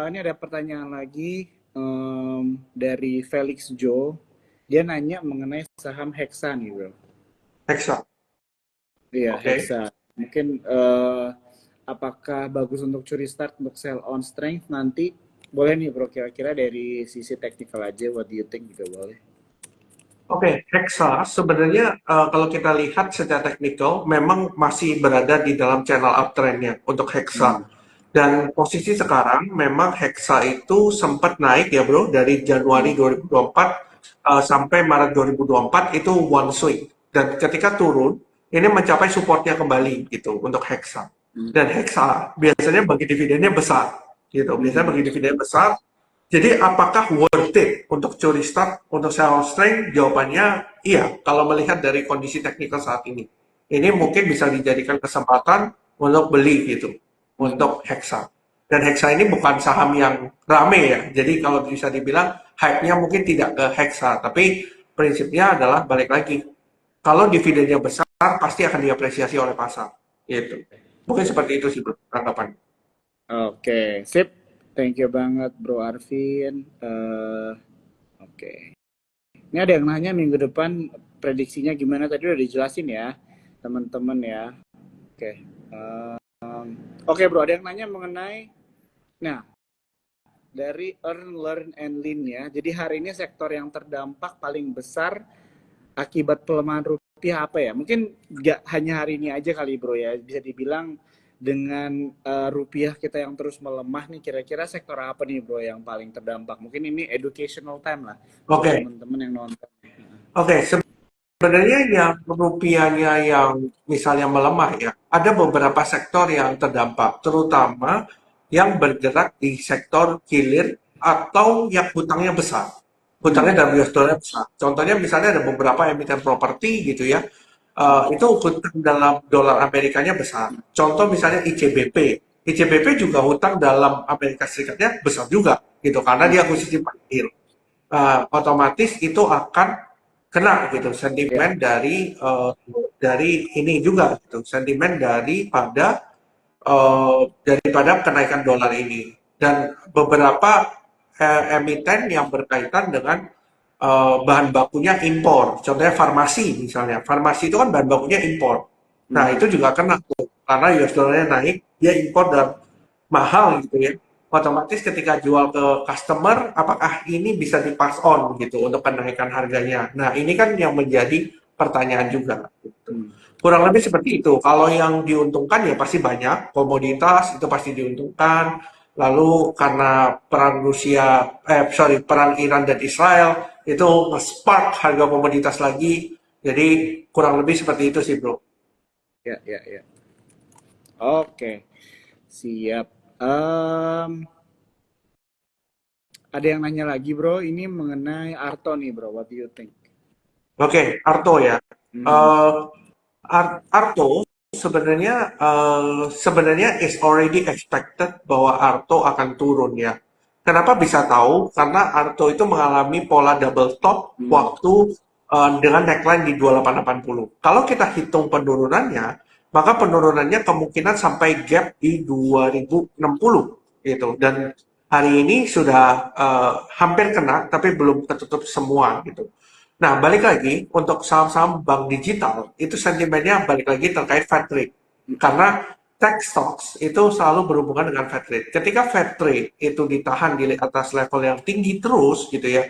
ini ada pertanyaan lagi dari Felix Joe. Dia nanya mengenai saham Hexa nih, bro. Hexa. Iya, Hexa. Mungkin apakah bagus untuk curi start untuk sell on strength nanti? Boleh nih bro, kira-kira dari sisi technical aja, what do you think juga boleh. Oke, Hexa sebenarnya kalau kita lihat secara teknikal memang masih berada di dalam channel uptrendnya untuk Hexa. Dan posisi sekarang memang Hexa itu sempat naik ya bro, dari Januari 2024 sampai Maret 2024 itu one swing. Dan ketika turun, ini mencapai supportnya kembali gitu untuk Hexa. Dan Hexa biasanya bagi dividennya besar gitu, biasanya bagi dividen besar. Jadi apakah worth it untuk curi stock, untuk sell strength? Jawabannya iya, kalau melihat dari kondisi teknikal saat ini. Ini mungkin bisa dijadikan kesempatan untuk beli gitu, Hmm. untuk Hexa. Dan Hexa ini bukan saham yang rame ya, jadi kalau bisa dibilang hype-nya mungkin tidak ke Hexa, tapi prinsipnya adalah balik lagi. Kalau dividennya besar, pasti akan diapresiasi oleh pasar. Gitu. Mungkin seperti itu sih bro, tanggapan. Oke, sip. Thank you banget Bro Arvin. Oke. Ini ada yang nanya minggu depan prediksinya gimana? Tadi udah dijelasin ya, teman-teman ya. Oke. Oke Bro, ada yang nanya mengenai, nah, dari Earn, Learn, and Lean ya. Jadi hari ini sektor yang terdampak paling besar akibat pelemahan rupiah apa ya? Mungkin nggak hanya hari ini aja kali bro ya. Bisa dibilang dengan rupiah kita yang terus melemah nih, kira-kira sektor apa nih bro yang paling terdampak? Mungkin ini educational time lah buat Oke, teman-teman yang nonton. oke. Sebenarnya yang rupiahnya yang misalnya melemah ya, ada beberapa sektor yang terdampak, terutama yang bergerak di sektor hilir atau yang hutangnya besar. Hmm. Hutangnya dalam US dollar besar. Contohnya misalnya ada beberapa emiten properti gitu ya, itu hutang dalam dolar Amerikanya besar. Contoh misalnya ICBP. ICBP juga hutang dalam Amerika Serikatnya besar juga gitu karena dia akuisisi parkir. Otomatis itu akan kena gitu Ya. sentimen dari ini juga gitu sentimen daripada kenaikan dolar ini dan beberapa emiten yang berkaitan dengan bahan bakunya impor contohnya farmasi misalnya farmasi itu kan bahan bakunya impor nah Hmm. itu juga kena tuh karena US dollarnya naik dia impor dan mahal gitu ya otomatis ketika jual ke customer apakah ini bisa di pass on gitu untuk kenaikan harganya nah ini kan yang menjadi pertanyaan juga gitu. Hmm. Kurang lebih seperti itu. Kalau yang diuntungkan ya pasti banyak, komoditas itu pasti diuntungkan. Lalu karena perang Iran dan Israel itu nge-spark harga komoditas lagi. Jadi kurang lebih seperti itu sih bro. Ya, ya, ya. Oke, siap. Em, ada yang nanya lagi bro, ini mengenai Arto nih bro, what do you think? Oke, Arto ya. Hmm. Eh, Arto sebenarnya is already expected bahwa Arto akan turun ya. Kenapa bisa tahu? Karena Arto itu mengalami pola double top Hmm. waktu dengan neckline di 2880. Kalau kita hitung penurunannya, maka penurunannya kemungkinan sampai gap di 2060 gitu. Dan hari ini sudah hampir kena, tapi belum ketutup semua gitu. Nah, balik lagi untuk saham-saham bank digital itu sentimennya balik lagi terkait Fed rate. Karena tech stocks itu selalu berhubungan dengan Fed rate. Ketika Fed rate itu ditahan di atas level yang tinggi terus gitu ya,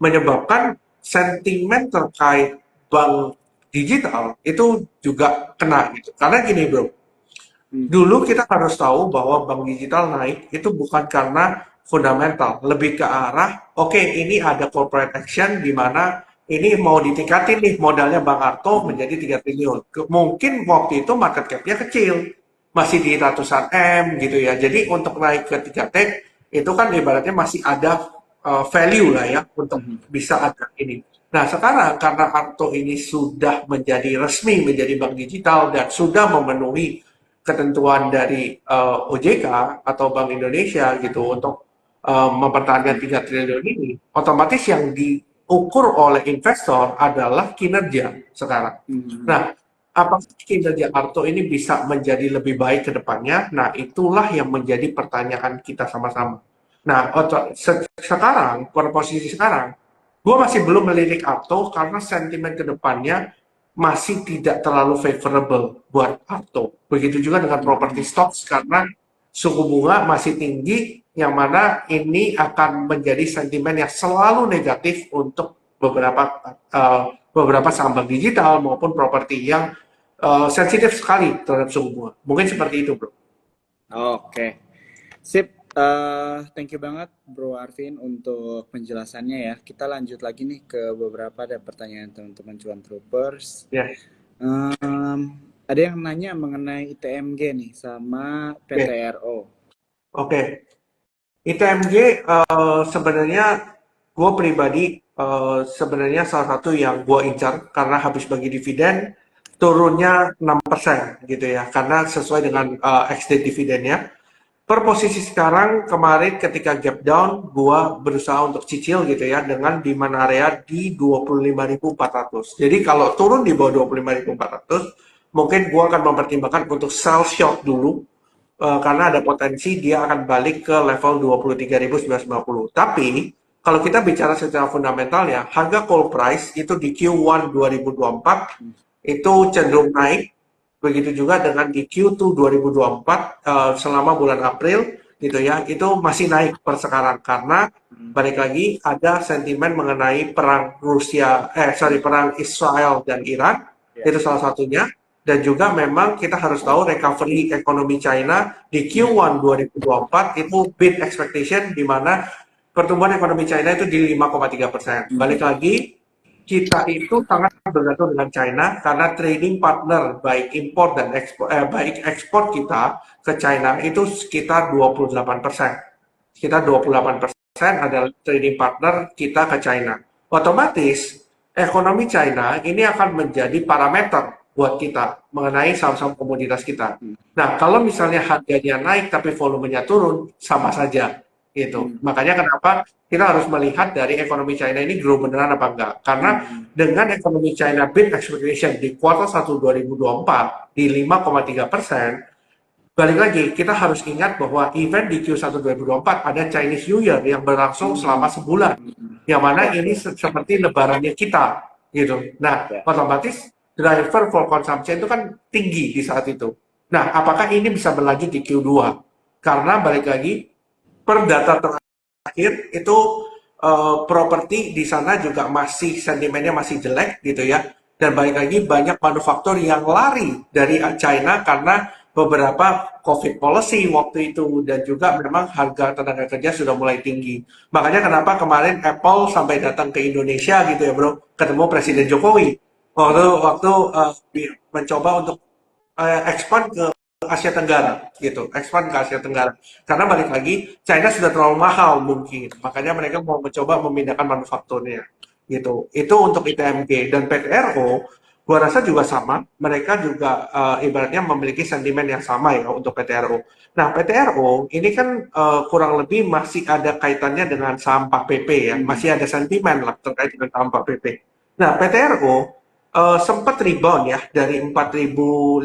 menyebabkan sentimen terkait bank digital itu juga kena gitu. Karena gini bro, Hmm. dulu kita harus tahu bahwa bank digital naik itu bukan karena fundamental, lebih ke arah, oke ini ada corporate action di mana ini mau ditingkatin nih modalnya Bang Arto Hmm. menjadi 3 triliun. Mungkin waktu itu market cap-nya kecil, masih di ratusan M gitu ya. Jadi untuk naik ke 3T itu kan ibaratnya masih ada value lah ya untuk Hmm. bisa ada ini. Nah sekarang karena Arto ini sudah menjadi resmi menjadi bank digital dan sudah memenuhi ketentuan dari OJK atau Bank Indonesia gitu untuk mempertahankan 3 triliun ini, otomatis yang diukur oleh investor adalah kinerja sekarang. Hmm. Nah, apakah kinerja Arto ini bisa menjadi lebih baik ke depannya? Nah, itulah yang menjadi pertanyaan kita sama-sama. Nah, sekarang, pada posisi sekarang, gue masih belum melirik Arto karena sentimen ke depannya masih tidak terlalu favorable buat Arto. Begitu juga dengan property Hmm. stocks karena suku bunga masih tinggi yang mana ini akan menjadi sentimen yang selalu negatif untuk beberapa saham bank digital maupun properti yang sensitif sekali terhadap suku bunga. Mungkin seperti itu, bro. Oke, sip. Thank you banget Bro Arvin untuk penjelasannya ya. Kita lanjut lagi nih ke beberapa ada pertanyaan teman-teman Cuan Troopers. Ya, Em, ada yang nanya mengenai ITMG nih sama oke, PTRO. oke. ITMG sebenarnya gue pribadi sebenarnya salah satu yang gue incar karena habis bagi dividen turunnya 6% gitu ya, karena sesuai dengan ex-date dividennya. Per posisi sekarang, kemarin ketika gap down, gua berusaha untuk cicil gitu ya, dengan demand area di 25.400. Jadi kalau turun di bawah 25.400, mungkin gua akan mempertimbangkan untuk sell short dulu, karena ada potensi dia akan balik ke level 23.950. Tapi, kalau kita bicara secara fundamental ya, harga coal price itu di Q1 2024 itu cenderung naik. Begitu juga dengan di Q2 2024 selama bulan April gitu ya, itu masih naik per sekarang karena balik lagi ada sentimen mengenai perang Israel dan Iran, Ya. itu salah satunya. Dan juga memang kita harus tahu recovery ekonomi China di Q1 2024 itu beat expectation, di mana pertumbuhan ekonomi China itu di 5,3%. Balik lagi, kita itu sangat bergantung dengan China karena trading partner baik impor dan baik ekspor kita ke China itu sekitar 28%. Sekitar 28% adalah trading partner kita ke China. Otomatis ekonomi China ini akan menjadi parameter buat kita mengenai saham-saham komoditas kita. Nah, kalau misalnya harganya naik tapi volumenya turun, sama saja gitu. Makanya kenapa kita harus melihat dari ekonomi China ini grow beneran apa enggak. Karena dengan ekonomi China beat expectation di kuartal 1 2024 di 5,3%, balik lagi kita harus ingat bahwa event di Q1 2024 ada Chinese New Year yang berlangsung selama sebulan. Yang mana ini seperti lebarannya kita gitu. Nah, Ya. otomatis driver for consumption itu kan tinggi di saat itu. Nah, apakah ini bisa berlanjut di Q2? Karena balik lagi per data terakhir itu properti di sana juga masih sentimennya masih jelek gitu ya, dan balik lagi banyak manufaktur yang lari dari China karena beberapa COVID policy waktu itu, dan juga memang harga tenaga kerja sudah mulai tinggi. Makanya kenapa kemarin Apple sampai datang ke Indonesia gitu ya bro, ketemu Presiden Jokowi waktu mencoba untuk expand ke Asia Tenggara gitu, expand ke Asia Tenggara. Karena balik lagi China sudah terlalu mahal mungkin, makanya mereka mau mencoba memindahkan manufakturnya gitu. Itu untuk ITMG dan PTRO, gua rasa juga sama. Mereka juga ibaratnya memiliki sentimen yang sama ya untuk PTRO. Nah, PTRO ini kan kurang lebih masih ada kaitannya dengan saham Pak PP ya, masih ada sentimen lah terkait dengan saham Pak PP. Nah, PTRO sempat rebound ya dari 4.050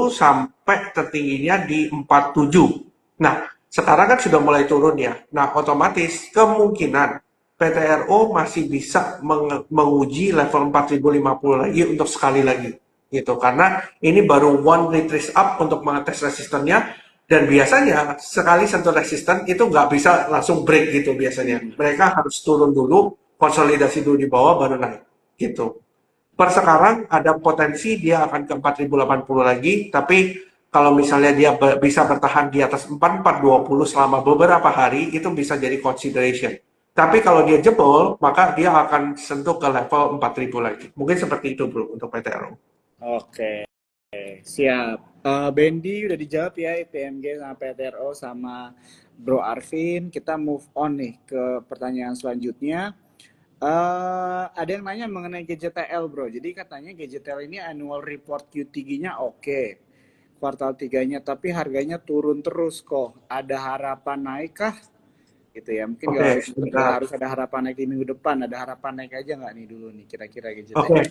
sampai tertingginya di 47. Nah, sekarang kan sudah mulai turun ya. Nah, otomatis kemungkinan PTRO masih bisa menguji level 4.050 lagi untuk sekali lagi gitu, karena ini baru one retrace up untuk mengetes resistennya, dan biasanya sekali sentuh resisten itu nggak bisa langsung break gitu. Biasanya mereka harus turun dulu, konsolidasi dulu di bawah baru naik gitu. Per sekarang ada potensi dia akan ke 4.080 lagi, tapi kalau misalnya dia bisa bertahan di atas 4.420 selama beberapa hari, itu bisa jadi consideration. Tapi kalau dia jebol, maka dia akan sentuh ke level 4.000 lagi. Mungkin seperti itu bro untuk PTRO. Oke, siap. Bendy udah dijawab ya ITMG sama PTRO sama Bro Arvin. Kita move on nih ke pertanyaan selanjutnya. Ada yang nanya mengenai GJTL bro. Jadi katanya GJTL ini annual report Q3-nya oke. Kuartal 3-nya tapi harganya turun terus kok. Ada harapan naik kah? Gitu ya. Mungkin nggak harus ada harapan naik di minggu depan. Ada harapan naik aja nggak nih dulu nih kira-kira GJTL?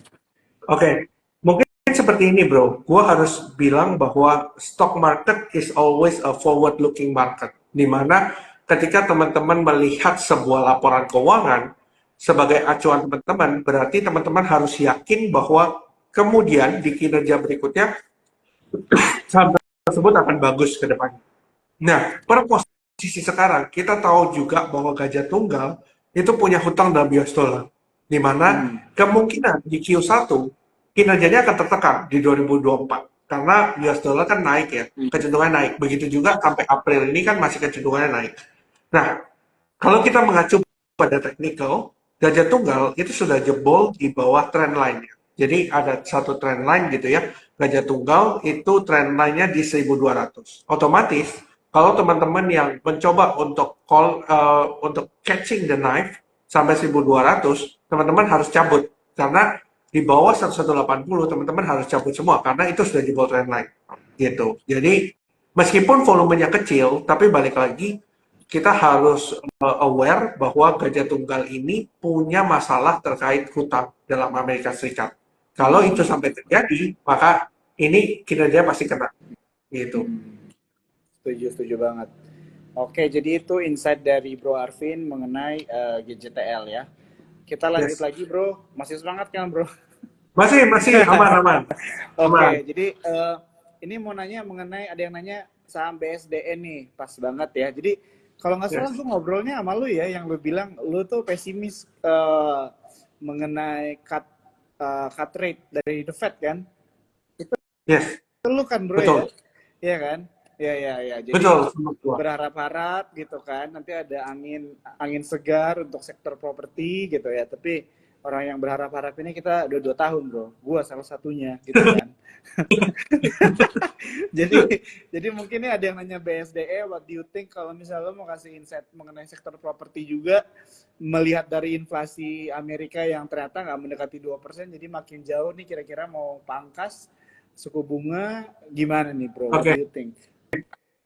Oke. Mungkin seperti ini bro. Gue harus bilang bahwa stock market is always a forward looking market. Dimana ketika teman-teman melihat sebuah laporan keuangan sebagai acuan teman-teman, berarti teman-teman harus yakin bahwa kemudian di kinerja berikutnya saham tersebut akan bagus ke depan. Nah, per posisi sekarang kita tahu juga bahwa Gajah Tunggal itu punya hutang dalam US dollar, di mana kemungkinan di Q1 kinerjanya akan tertekan di 2024 karena US dollar kan naik ya, kecenderungan naik. Begitu juga sampai April ini kan masih kecenderungannya naik. Nah, kalau kita mengacu pada technical, Gajah Tunggal itu sudah jebol di bawah trend line. Jadi ada satu trend line gitu ya. Gajah Tunggal itu trend line-nya di 1.200. Otomatis kalau teman-teman yang mencoba untuk catching the knife sampai 1200, teman-teman harus cabut. Karena di bawah 1180, teman-teman harus cabut semua, karena itu sudah di bawah trend line. Gitu. Jadi, meskipun volumenya kecil, tapi balik lagi, kita harus aware bahwa gajah tunggal ini punya masalah terkait hutang dalam Amerika Serikat. Kalau itu sampai terjadi, maka ini kinerja pasti kena. Gitu. Setuju banget. Oke, jadi itu insight dari Bro Arvin mengenai GJTL ya. Kita lanjut Yes. lagi Bro, masih semangat kan Bro? Masih aman. Oke, jadi ini mau nanya mengenai, ada yang nanya saham BSDN nih, pas banget ya. Jadi kalau nggak salah Yes. gue ngobrolnya sama lu ya, yang lu bilang lu tuh pesimis mengenai cut rate dari The Fed kan? Yes. Itu lu kan Bro Betul. ya? Iya kan? Ya. Jadi Betul. Sama gua. berharap-harap gitu kan, nanti ada angin segar untuk sektor properti gitu ya. Tapi orang yang berharap-harap ini kita udah 2 tahun Bro, gua salah satunya gitu kan. jadi mungkin ini ada yang nanya BSDE, what do you think kalau misalnya lo mau kasih insight mengenai sektor properti juga, melihat dari inflasi Amerika yang ternyata nggak mendekati 2%, jadi makin jauh nih, kira-kira mau pangkas suku bunga gimana nih Bro, what do you think?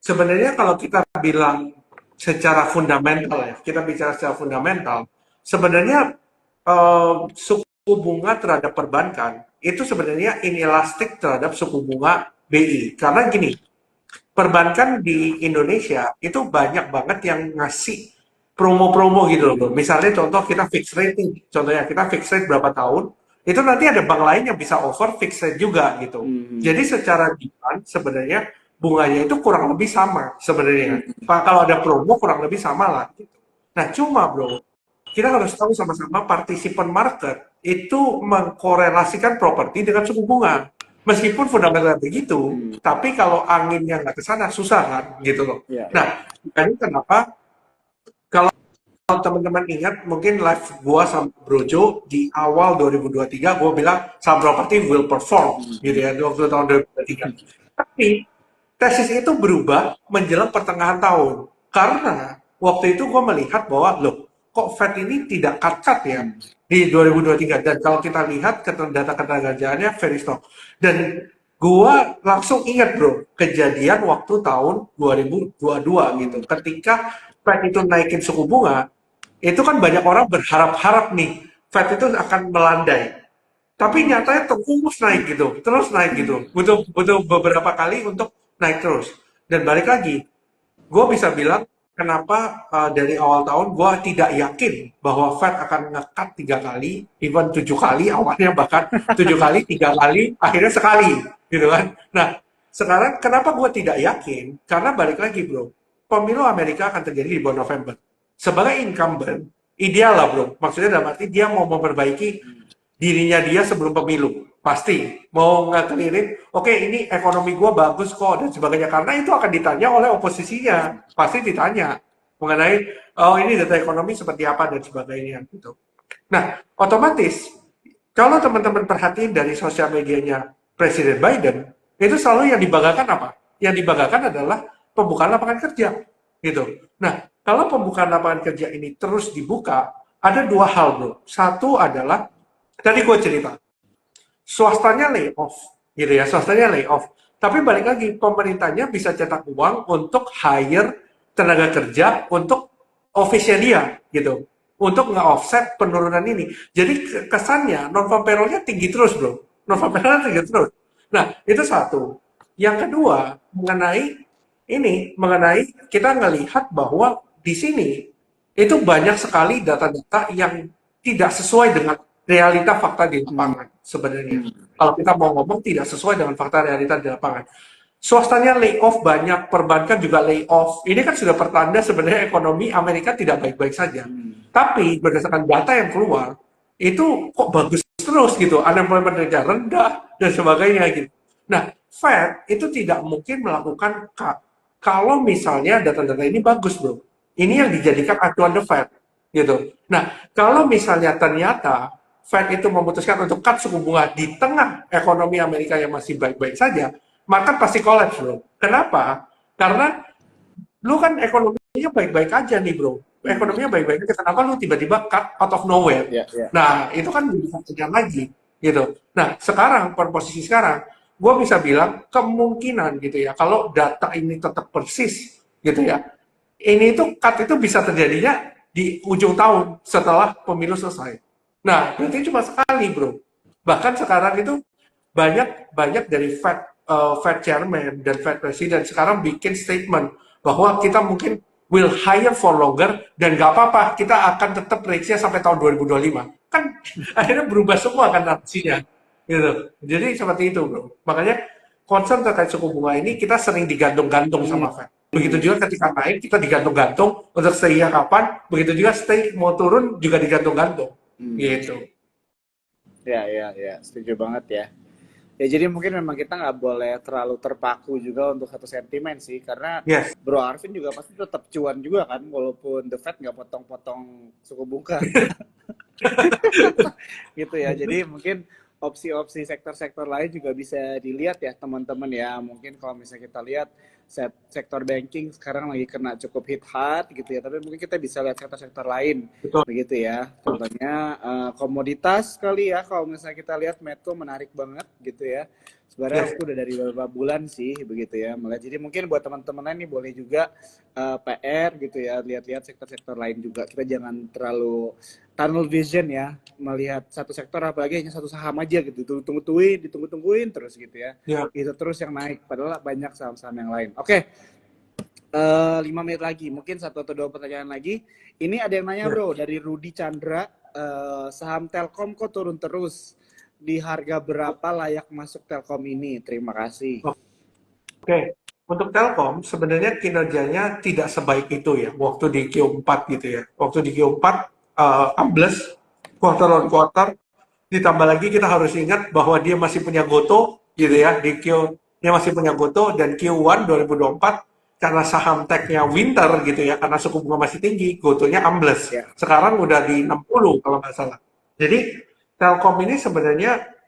Sebenarnya kalau kita bilang secara fundamental ya, kita bicara secara fundamental, sebenarnya suku bunga terhadap perbankan itu sebenarnya inelastik terhadap suku bunga BI. Karena gini, perbankan di Indonesia itu banyak banget yang ngasih promo-promo gitu loh. Misalnya contoh kita fixed rate nih, contohnya kita fixed rate berapa tahun, itu nanti ada bank lain yang bisa offer fixed rate juga gitu. Jadi secara demand sebenarnya bunganya itu kurang lebih sama sebenarnya. Kalau ada promo kurang lebih sama lah gitu. Nah cuma bro, kita harus tahu sama-sama partisipan market itu mengkorelasikan properti dengan suku bunga. Meskipun fundamental begitu, tapi kalau anginnya nggak ke sana susah kan, gitu loh. Ya. Nah, ini kenapa kalau teman-teman ingat mungkin live gua sama Brojo di awal 2023 gua bilang saham properti will perform gitu ya waktu tahun 2023. Tapi tesis itu berubah menjelang pertengahan tahun karena waktu itu gua melihat bahwa loh kok Fed ini tidak cut ya di 2023 dan kalau kita lihat data keterganjaannya very strong dan gua langsung ingat bro kejadian waktu tahun 2022 gitu ketika Fed itu naikin suku bunga itu kan banyak orang berharap-harap nih Fed itu akan melandai tapi nyatanya terus naik gitu butuh beberapa kali untuk naik terus dan balik lagi gue bisa bilang kenapa dari awal tahun gue tidak yakin bahwa Fed akan nge-cut 3 kali, even 7 kali awalnya bahkan 7 kali, 3 kali, akhirnya sekali, gitu kan? Nah, sekarang kenapa gue tidak yakin? Karena balik lagi bro, pemilu Amerika akan terjadi di bulan November. Sebagai incumbent, ideal lah bro, maksudnya dalam arti dia mau memperbaiki dirinya dia sebelum pemilu. Pasti mau ngaklirin, oke ini ekonomi gue bagus kok dan sebagainya karena itu akan ditanya oleh oposisinya, pasti ditanya mengenai oh ini data ekonomi seperti apa dan sebagainya gitu. Nah otomatis kalau teman-teman perhatiin dari sosial medianya Presiden Biden itu selalu yang dibanggakan apa? Yang dibanggakan adalah pembukaan lapangan kerja gitu. Nah kalau pembukaan lapangan kerja ini terus dibuka ada 2 hal bro. Satu adalah tadi gue cerita swastanya layoff, gitu ya, swastanya layoff. Tapi balik lagi, pemerintahnya bisa cetak uang untuk hire tenaga kerja untuk office-nya dia, gitu. Untuk nge-offset penurunan ini. Jadi kesannya non-farm payroll-nya tinggi terus, bro. Non-farm payroll-nya tinggi terus. Nah, itu satu. Yang kedua, mengenai kita ngelihat bahwa di sini itu banyak sekali data-data yang tidak sesuai dengan realita fakta di lapangan sebenarnya. Kalau kita mau ngomong tidak sesuai dengan fakta realita di lapangan. Swastanya layoff banyak, perbankan juga layoff. Ini kan sudah pertanda sebenarnya ekonomi Amerika tidak baik-baik saja. Tapi berdasarkan data yang keluar, itu kok bagus terus gitu. Unemployment rate rendah dan sebagainya gitu. Nah, Fed itu tidak mungkin melakukan cut kalau misalnya data-data ini bagus, bro. Ini yang dijadikan acuan the Fed gitu. Nah, kalau misalnya ternyata Fed itu memutuskan untuk cut suku bunga di tengah ekonomi Amerika yang masih baik-baik saja, maka pasti collapse, bro. Kenapa? Karena lu kan ekonominya baik-baik aja nih bro, ekonominya baik-baik aja, kenapa lu tiba-tiba cut out of nowhere? Ya, ya. Nah itu kan bisa terjadi lagi gitu. Nah sekarang per posisi sekarang, gue bisa bilang kemungkinan gitu ya, kalau data ini tetap persis gitu ya, ini itu cut itu bisa terjadinya di ujung tahun setelah pemilu selesai. Nah berarti cuma sekali bro. Bahkan sekarang itu banyak banyak dari Fed Chairman dan Fed President sekarang bikin statement bahwa kita mungkin will hire for longer dan nggak apa-apa, kita akan tetap rate-nya sampai tahun 2025. Kan akhirnya berubah semua kan narasinya. Gitu. Jadi seperti itu, bro. Makanya concern terkait suku bunga ini kita sering digantung-gantung Hmm. sama Fed. Begitu juga ketika naik kita digantung-gantung untuk stay-nya kapan, begitu juga stay mau turun juga digantung-gantung. Hmm. Gitu. Ya, ya, ya, setuju banget ya. Ya jadi mungkin memang kita nggak boleh terlalu terpaku juga untuk satu sentimen sih, karena Yes. Bro Arvin juga pasti tetap cuan juga kan, walaupun The Fed nggak potong-potong suku bunga gitu ya. Jadi mungkin opsi-opsi sektor-sektor lain juga bisa dilihat ya teman-teman ya. Mungkin kalau misalnya kita lihat sektor banking sekarang lagi kena cukup hit hard gitu ya, tapi mungkin kita bisa lihat sektor-sektor lain Betul. begitu ya. Contohnya komoditas kali ya, kalau misalnya kita lihat Medco menarik banget gitu ya. Sebenarnya Yes. aku udah dari beberapa bulan sih begitu ya melihat. Jadi mungkin buat teman-teman lain nih boleh juga PR gitu ya, lihat-lihat sektor-sektor lain juga. Kita jangan terlalu tunnel vision ya, melihat satu sektor apalagi hanya satu saham aja gitu, ditunggu-tungguin terus gitu ya, Ya. itu terus yang naik padahal banyak saham-saham yang lain. Oke, 5 menit lagi, mungkin satu atau dua pertanyaan lagi. Ini ada yang nanya Ya. bro, dari Rudi Chandra, saham Telkom kok turun terus, di harga berapa layak masuk Telkom ini? Terima kasih. Oke, untuk Telkom sebenarnya kinerjanya tidak sebaik itu ya, waktu di Q4 gitu ya. Waktu di Q4 ambles quarter on quarter, ditambah lagi kita harus ingat bahwa dia masih punya Goto gitu ya, dia masih punya Goto dan Q1 2024 karena saham tech-nya winter gitu ya, karena suku bunga masih tinggi, Gotonya ambles. Ya. Sekarang udah di 60 kalau nggak salah. Jadi Telkom ini sebenarnya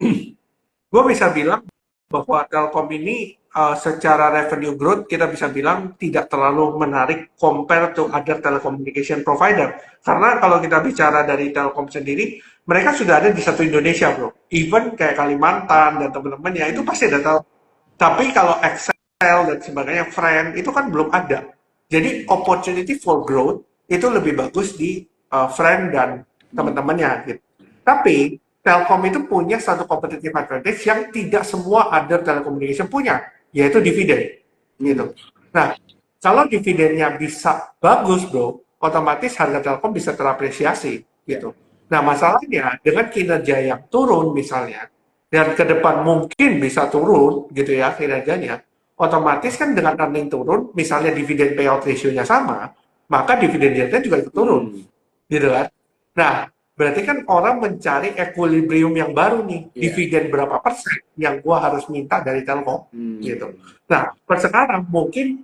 gue bisa bilang bahwa Telkom ini secara revenue growth kita bisa bilang tidak terlalu menarik compare to other telecommunication provider. Karena kalau kita bicara dari Telkom sendiri, mereka sudah ada di satu Indonesia, bro. Even kayak Kalimantan dan teman-temannya itu pasti ada Telkom. Tapi kalau Excel dan sebagainya, Friend itu kan belum ada. Jadi opportunity for growth itu lebih bagus di Friend dan teman-temannya gitu. Tapi Telkom itu punya satu competitive advantage yang tidak semua other telecommunication punya, yaitu dividen. Gitu. Nah, kalau dividennya bisa bagus, bro, otomatis harga Telkom bisa terapresiasi. Ya. Gitu. Nah, masalahnya dengan kinerja yang turun misalnya, dan ke depan mungkin bisa turun gitu ya kinerjanya, otomatis kan dengan earning turun, misalnya dividen payout ratio-nya sama, maka dividen yieldnya juga ikut turun. Gitu kan? Nah, berarti kan orang mencari equilibrium yang baru nih, Ya. dividen berapa persen yang gua harus minta dari Telkom gitu. Hmm. Nah, per sekarang mungkin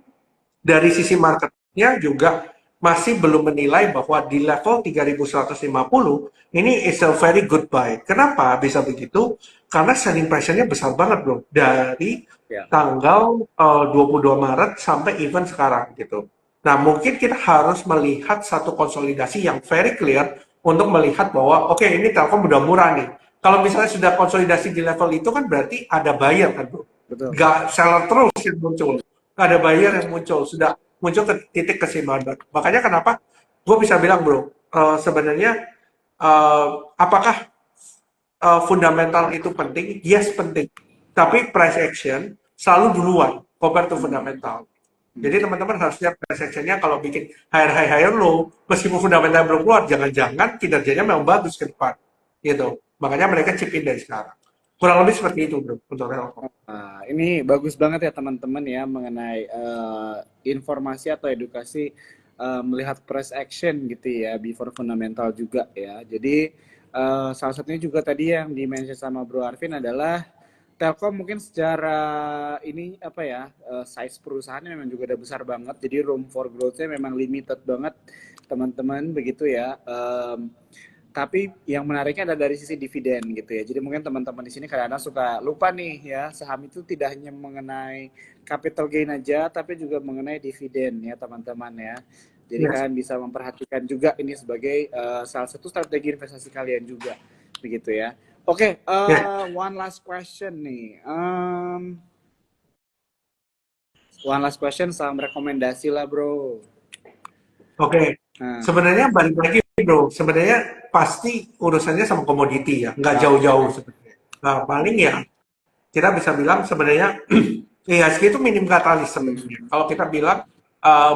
dari sisi marketnya juga masih belum menilai bahwa di level 3150 ini is a very good buy. Kenapa bisa begitu? Karena selling pressure-nya besar banget, bro. Dari Ya. tanggal 22 Maret sampai event sekarang gitu. Nah, mungkin kita harus melihat satu konsolidasi yang very clear untuk melihat bahwa oke, ini Telkom udah murah nih. Kalau misalnya sudah konsolidasi di level itu kan berarti ada buyer kan, bro. Betul. Nggak seller terus yang muncul. Nggak ada buyer yang muncul. Sudah muncul ke titik keseimbangan. Makanya kenapa gue bisa bilang, bro, sebenarnya apakah fundamental itu penting? Yes, penting. Tapi price action selalu duluan compare to fundamental. Jadi teman-teman harus lihat price action-nya kalau bikin higher high, higher low, meskipun fundamental belum keluar, jangan-jangan kinerjanya memang bagus ke depan. Gitu. Makanya mereka chip in dari sekarang. Kurang lebih seperti itu, bro, untuk Telkom. Nah, ini bagus banget ya teman-teman ya mengenai informasi atau edukasi melihat price action gitu ya before fundamental juga ya. Jadi salah satunya juga tadi yang di-mention sama Bro Arvin adalah Telkom mungkin secara ini apa ya size perusahaannya memang juga udah besar banget. Jadi room for growth-nya memang limited banget teman-teman begitu ya. tapi yang menariknya ada dari sisi dividen gitu ya. Jadi mungkin teman-teman di sini kadang-kadang suka lupa nih ya, saham itu tidak hanya mengenai capital gain aja, tapi juga mengenai dividen ya teman-teman ya. Jadi Yes. kalian bisa memperhatikan juga ini sebagai salah satu strategi investasi kalian juga, begitu ya. Oke, Yes. one last question nih. One last question, saham rekomendasi lah bro. Oke. Nah, Sebenarnya balik lagi bro, sebenarnya pasti urusannya sama komoditi ya, nggak jauh-jauh sebenarnya. Nah, paling ya kita bisa bilang sebenarnya IHSG itu minim katalis sebenarnya. Kalau kita bilang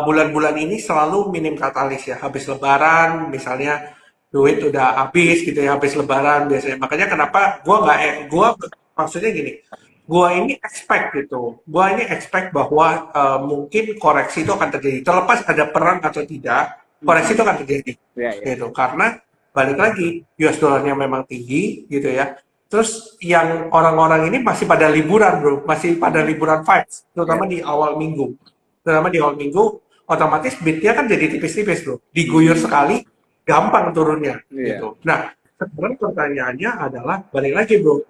bulan-bulan ini selalu minim katalis ya, habis Lebaran misalnya duit udah habis gitu ya, habis Lebaran biasanya. Makanya kenapa gua maksudnya gini, gua ini expect gitu, gua ini expect bahwa mungkin koreksi itu akan terjadi, terlepas ada perang atau tidak, koreksi itu akan terjadi ya ya. gitu. Karena balik lagi US dollarnya memang tinggi gitu ya. Terus yang orang-orang ini masih pada liburan bro, masih pada liburan vibes, terutama di awal minggu. Terutama di awal minggu, otomatis beatnya kan jadi tipis-tipis bro. Diguyur sekali, gampang turunnya Iya. gitu. Nah, sekarang pertanyaannya adalah, balik lagi bro,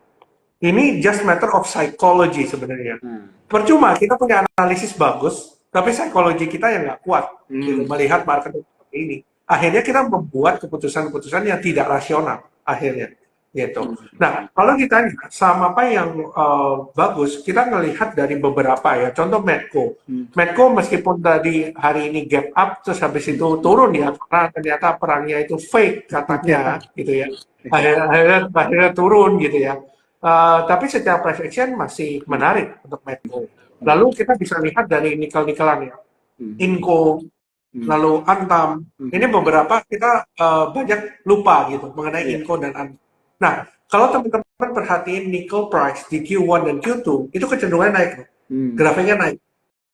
ini just matter of psychology sebenarnya. Percuma kita punya analisis bagus, tapi psikologi kita yang nggak kuat gitu, melihat market seperti ini. Akhirnya kita membuat keputusan-keputusan yang tidak rasional akhirnya gitu. Nah, kalau ditanya saham apa yang bagus, kita ngelihat dari beberapa ya. Contoh Medco. Medco meskipun tadi hari ini gap up, terus habis itu turun ya, karena ternyata perangnya itu fake katanya gitu ya. Akhirnya turun gitu ya. Tapi secara price action masih menarik untuk Medco. Lalu kita bisa lihat dari nikel-nikelan ya. Inco, lalu Antam. Ini beberapa kita banyak lupa gitu mengenai Inco dan Antam. Nah, kalau teman-teman perhatiin nickel price di Q1 dan Q2, itu kecenderungan naik. Grafiknya naik,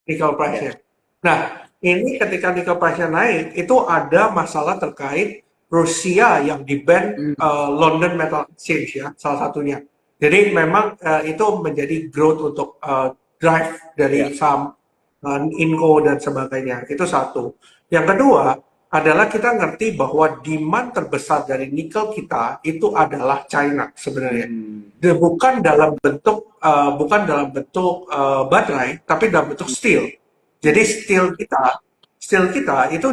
nickel price-nya. Nah, ini ketika nickel price-nya naik, itu ada masalah terkait Rusia yang di-ban London Metal Exchange ya, salah satunya. Jadi memang itu menjadi growth untuk drive dari saham Inco dan sebagainya. Itu satu. Yang kedua adalah kita ngerti bahwa demand terbesar dari nikel kita itu adalah China sebenarnya. Bukan dalam bentuk baterai, tapi dalam bentuk steel. Jadi steel kita itu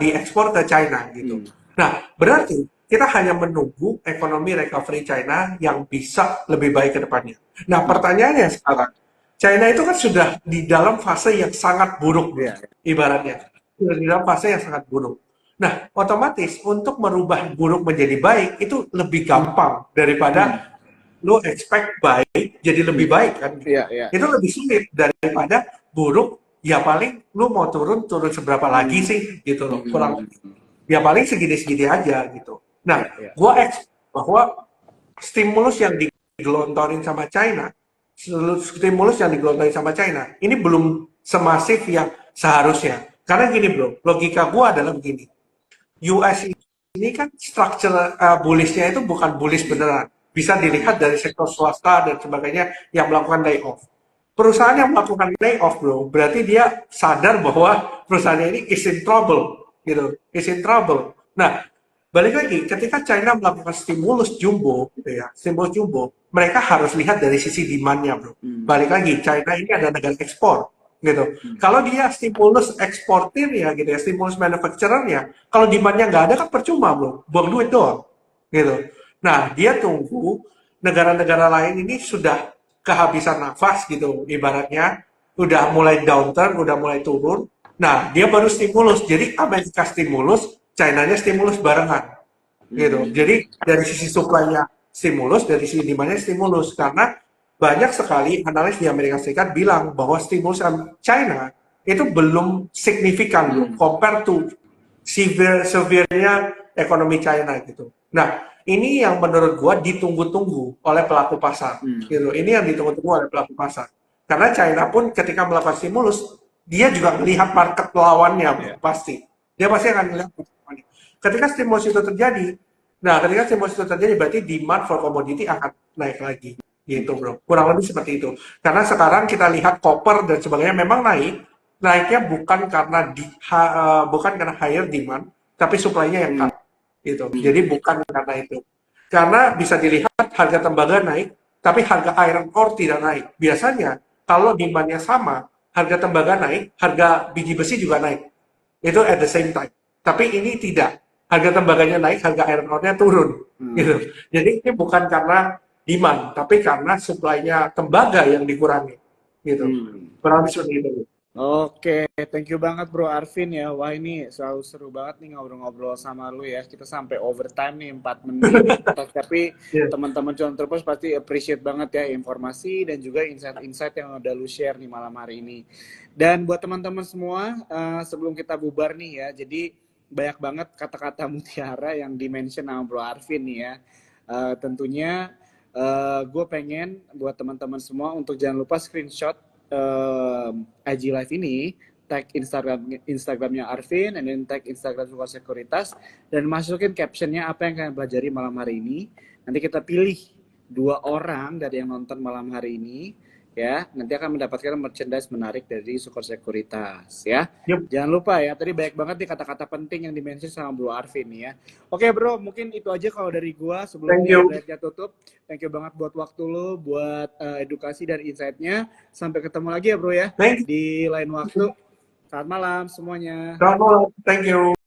diekspor ke China gitu. Nah, berarti kita hanya menunggu ekonomi recovery China yang bisa lebih baik ke depannya. Nah, pertanyaannya sekarang, China itu kan sudah di dalam fase yang sangat buruk, ibaratnya. Sudah di dalam fase yang sangat buruk. Nah, otomatis untuk merubah buruk menjadi baik itu lebih gampang daripada lo expect baik jadi lebih baik kan. Itu lebih sulit daripada buruk, ya paling lo mau turun seberapa lagi sih gitu loh. Kurang ya paling segini-segini aja gitu. Nah, gue expect bahwa stimulus yang digelontorin sama China, ini belum semasif yang seharusnya. Karena gini bro, logika gue adalah begini. US ini kan structure bullish-nya itu bukan bullish beneran. Bisa dilihat dari sektor swasta dan sebagainya yang melakukan layoff. Perusahaan yang melakukan layoff bro, berarti dia sadar bahwa perusahaannya ini is in trouble, gitu, is in trouble. Nah, balik lagi, ketika China melakukan stimulus jumbo, gitu ya, stimulus jumbo, mereka harus lihat dari sisi demand-nya bro. Balik lagi, China ini ada negara ekspor, gitu. Kalau dia stimulus eksportir ya, gitu ya, stimulus manufacturer-nya, kalau demand-nya nggak ada kan percuma bro, buang duit doang, gitu. Nah, dia tunggu negara-negara lain ini sudah kehabisan nafas gitu, ibaratnya udah mulai downturn, udah mulai turun. Nah, dia baru stimulus. Jadi Amerika stimulus, China-nya stimulus barengan, gitu. Jadi dari sisi supply-nya stimulus, dari sisi demand-nya stimulus. Karena banyak sekali analis di Amerika Serikat bilang bahwa stimulus China itu belum signifikan compare to severe-nya ekonomi China gitu. Nah, ini yang menurut gua ditunggu-tunggu oleh pelaku pasar gitu. Ini yang ditunggu-tunggu oleh pelaku pasar. Karena China pun ketika melakukan stimulus, dia juga melihat market lawannya pasti. Dia pasti akan melihat lawannya. Ketika stimulus itu terjadi, berarti demand for commodity akan naik lagi. Gitu bro. Kurang lebih seperti itu. Karena sekarang kita lihat copper dan sebagainya memang naiknya bukan karena higher demand, tapi supply-nya yang cut. gitu. Jadi bukan karena itu. Karena bisa dilihat harga tembaga naik, tapi harga iron ore tidak naik. Biasanya kalau demand-nya sama, harga tembaga naik, harga biji besi juga naik. Itu at the same time. Tapi ini tidak. Harga tembaganya naik, harga iron ore-nya turun. Gitu. Jadi ini bukan karena demand, tapi karena supply-nya tembaga yang dikurangi. Gitu. Kurang lebih seperti itu. Oke, thank you banget Bro Arvin ya. Wah ini selalu seru banget nih ngobrol-ngobrol sama lu ya. Kita sampai overtime nih 4 menit. Tapi Yeah. teman-teman Cuan Troopers pasti appreciate banget ya informasi dan juga insight-insight yang udah lu share nih malam hari ini. Dan buat teman-teman semua, sebelum kita bubar nih ya. Jadi banyak banget kata-kata mutiara yang dimention sama Bro Arvin nih ya. Tentunya gue pengen buat teman-teman semua untuk jangan lupa screenshot IG Live ini, tag Instagramnya Arvin, and then tag Instagram Sukor Sekuritas, dan masukin captionnya apa yang kalian pelajari malam hari ini. Nanti kita pilih 2 orang dari yang nonton malam hari ini, ya. Nanti akan mendapatkan merchandise menarik dari Sukor Sekuritas, ya. Yup. Jangan lupa ya, tadi banyak banget nih kata-kata penting yang dimention sama Bro Arvin ya. Oke Bro, mungkin itu aja kalau dari gua Thank you. sebelumnya live-nya tutup. Thank you banget buat waktu lo, buat edukasi dan insight-nya. Sampai ketemu lagi ya Bro ya Thank you. di lain waktu. Selamat malam semuanya. Selamat malam. Thank you.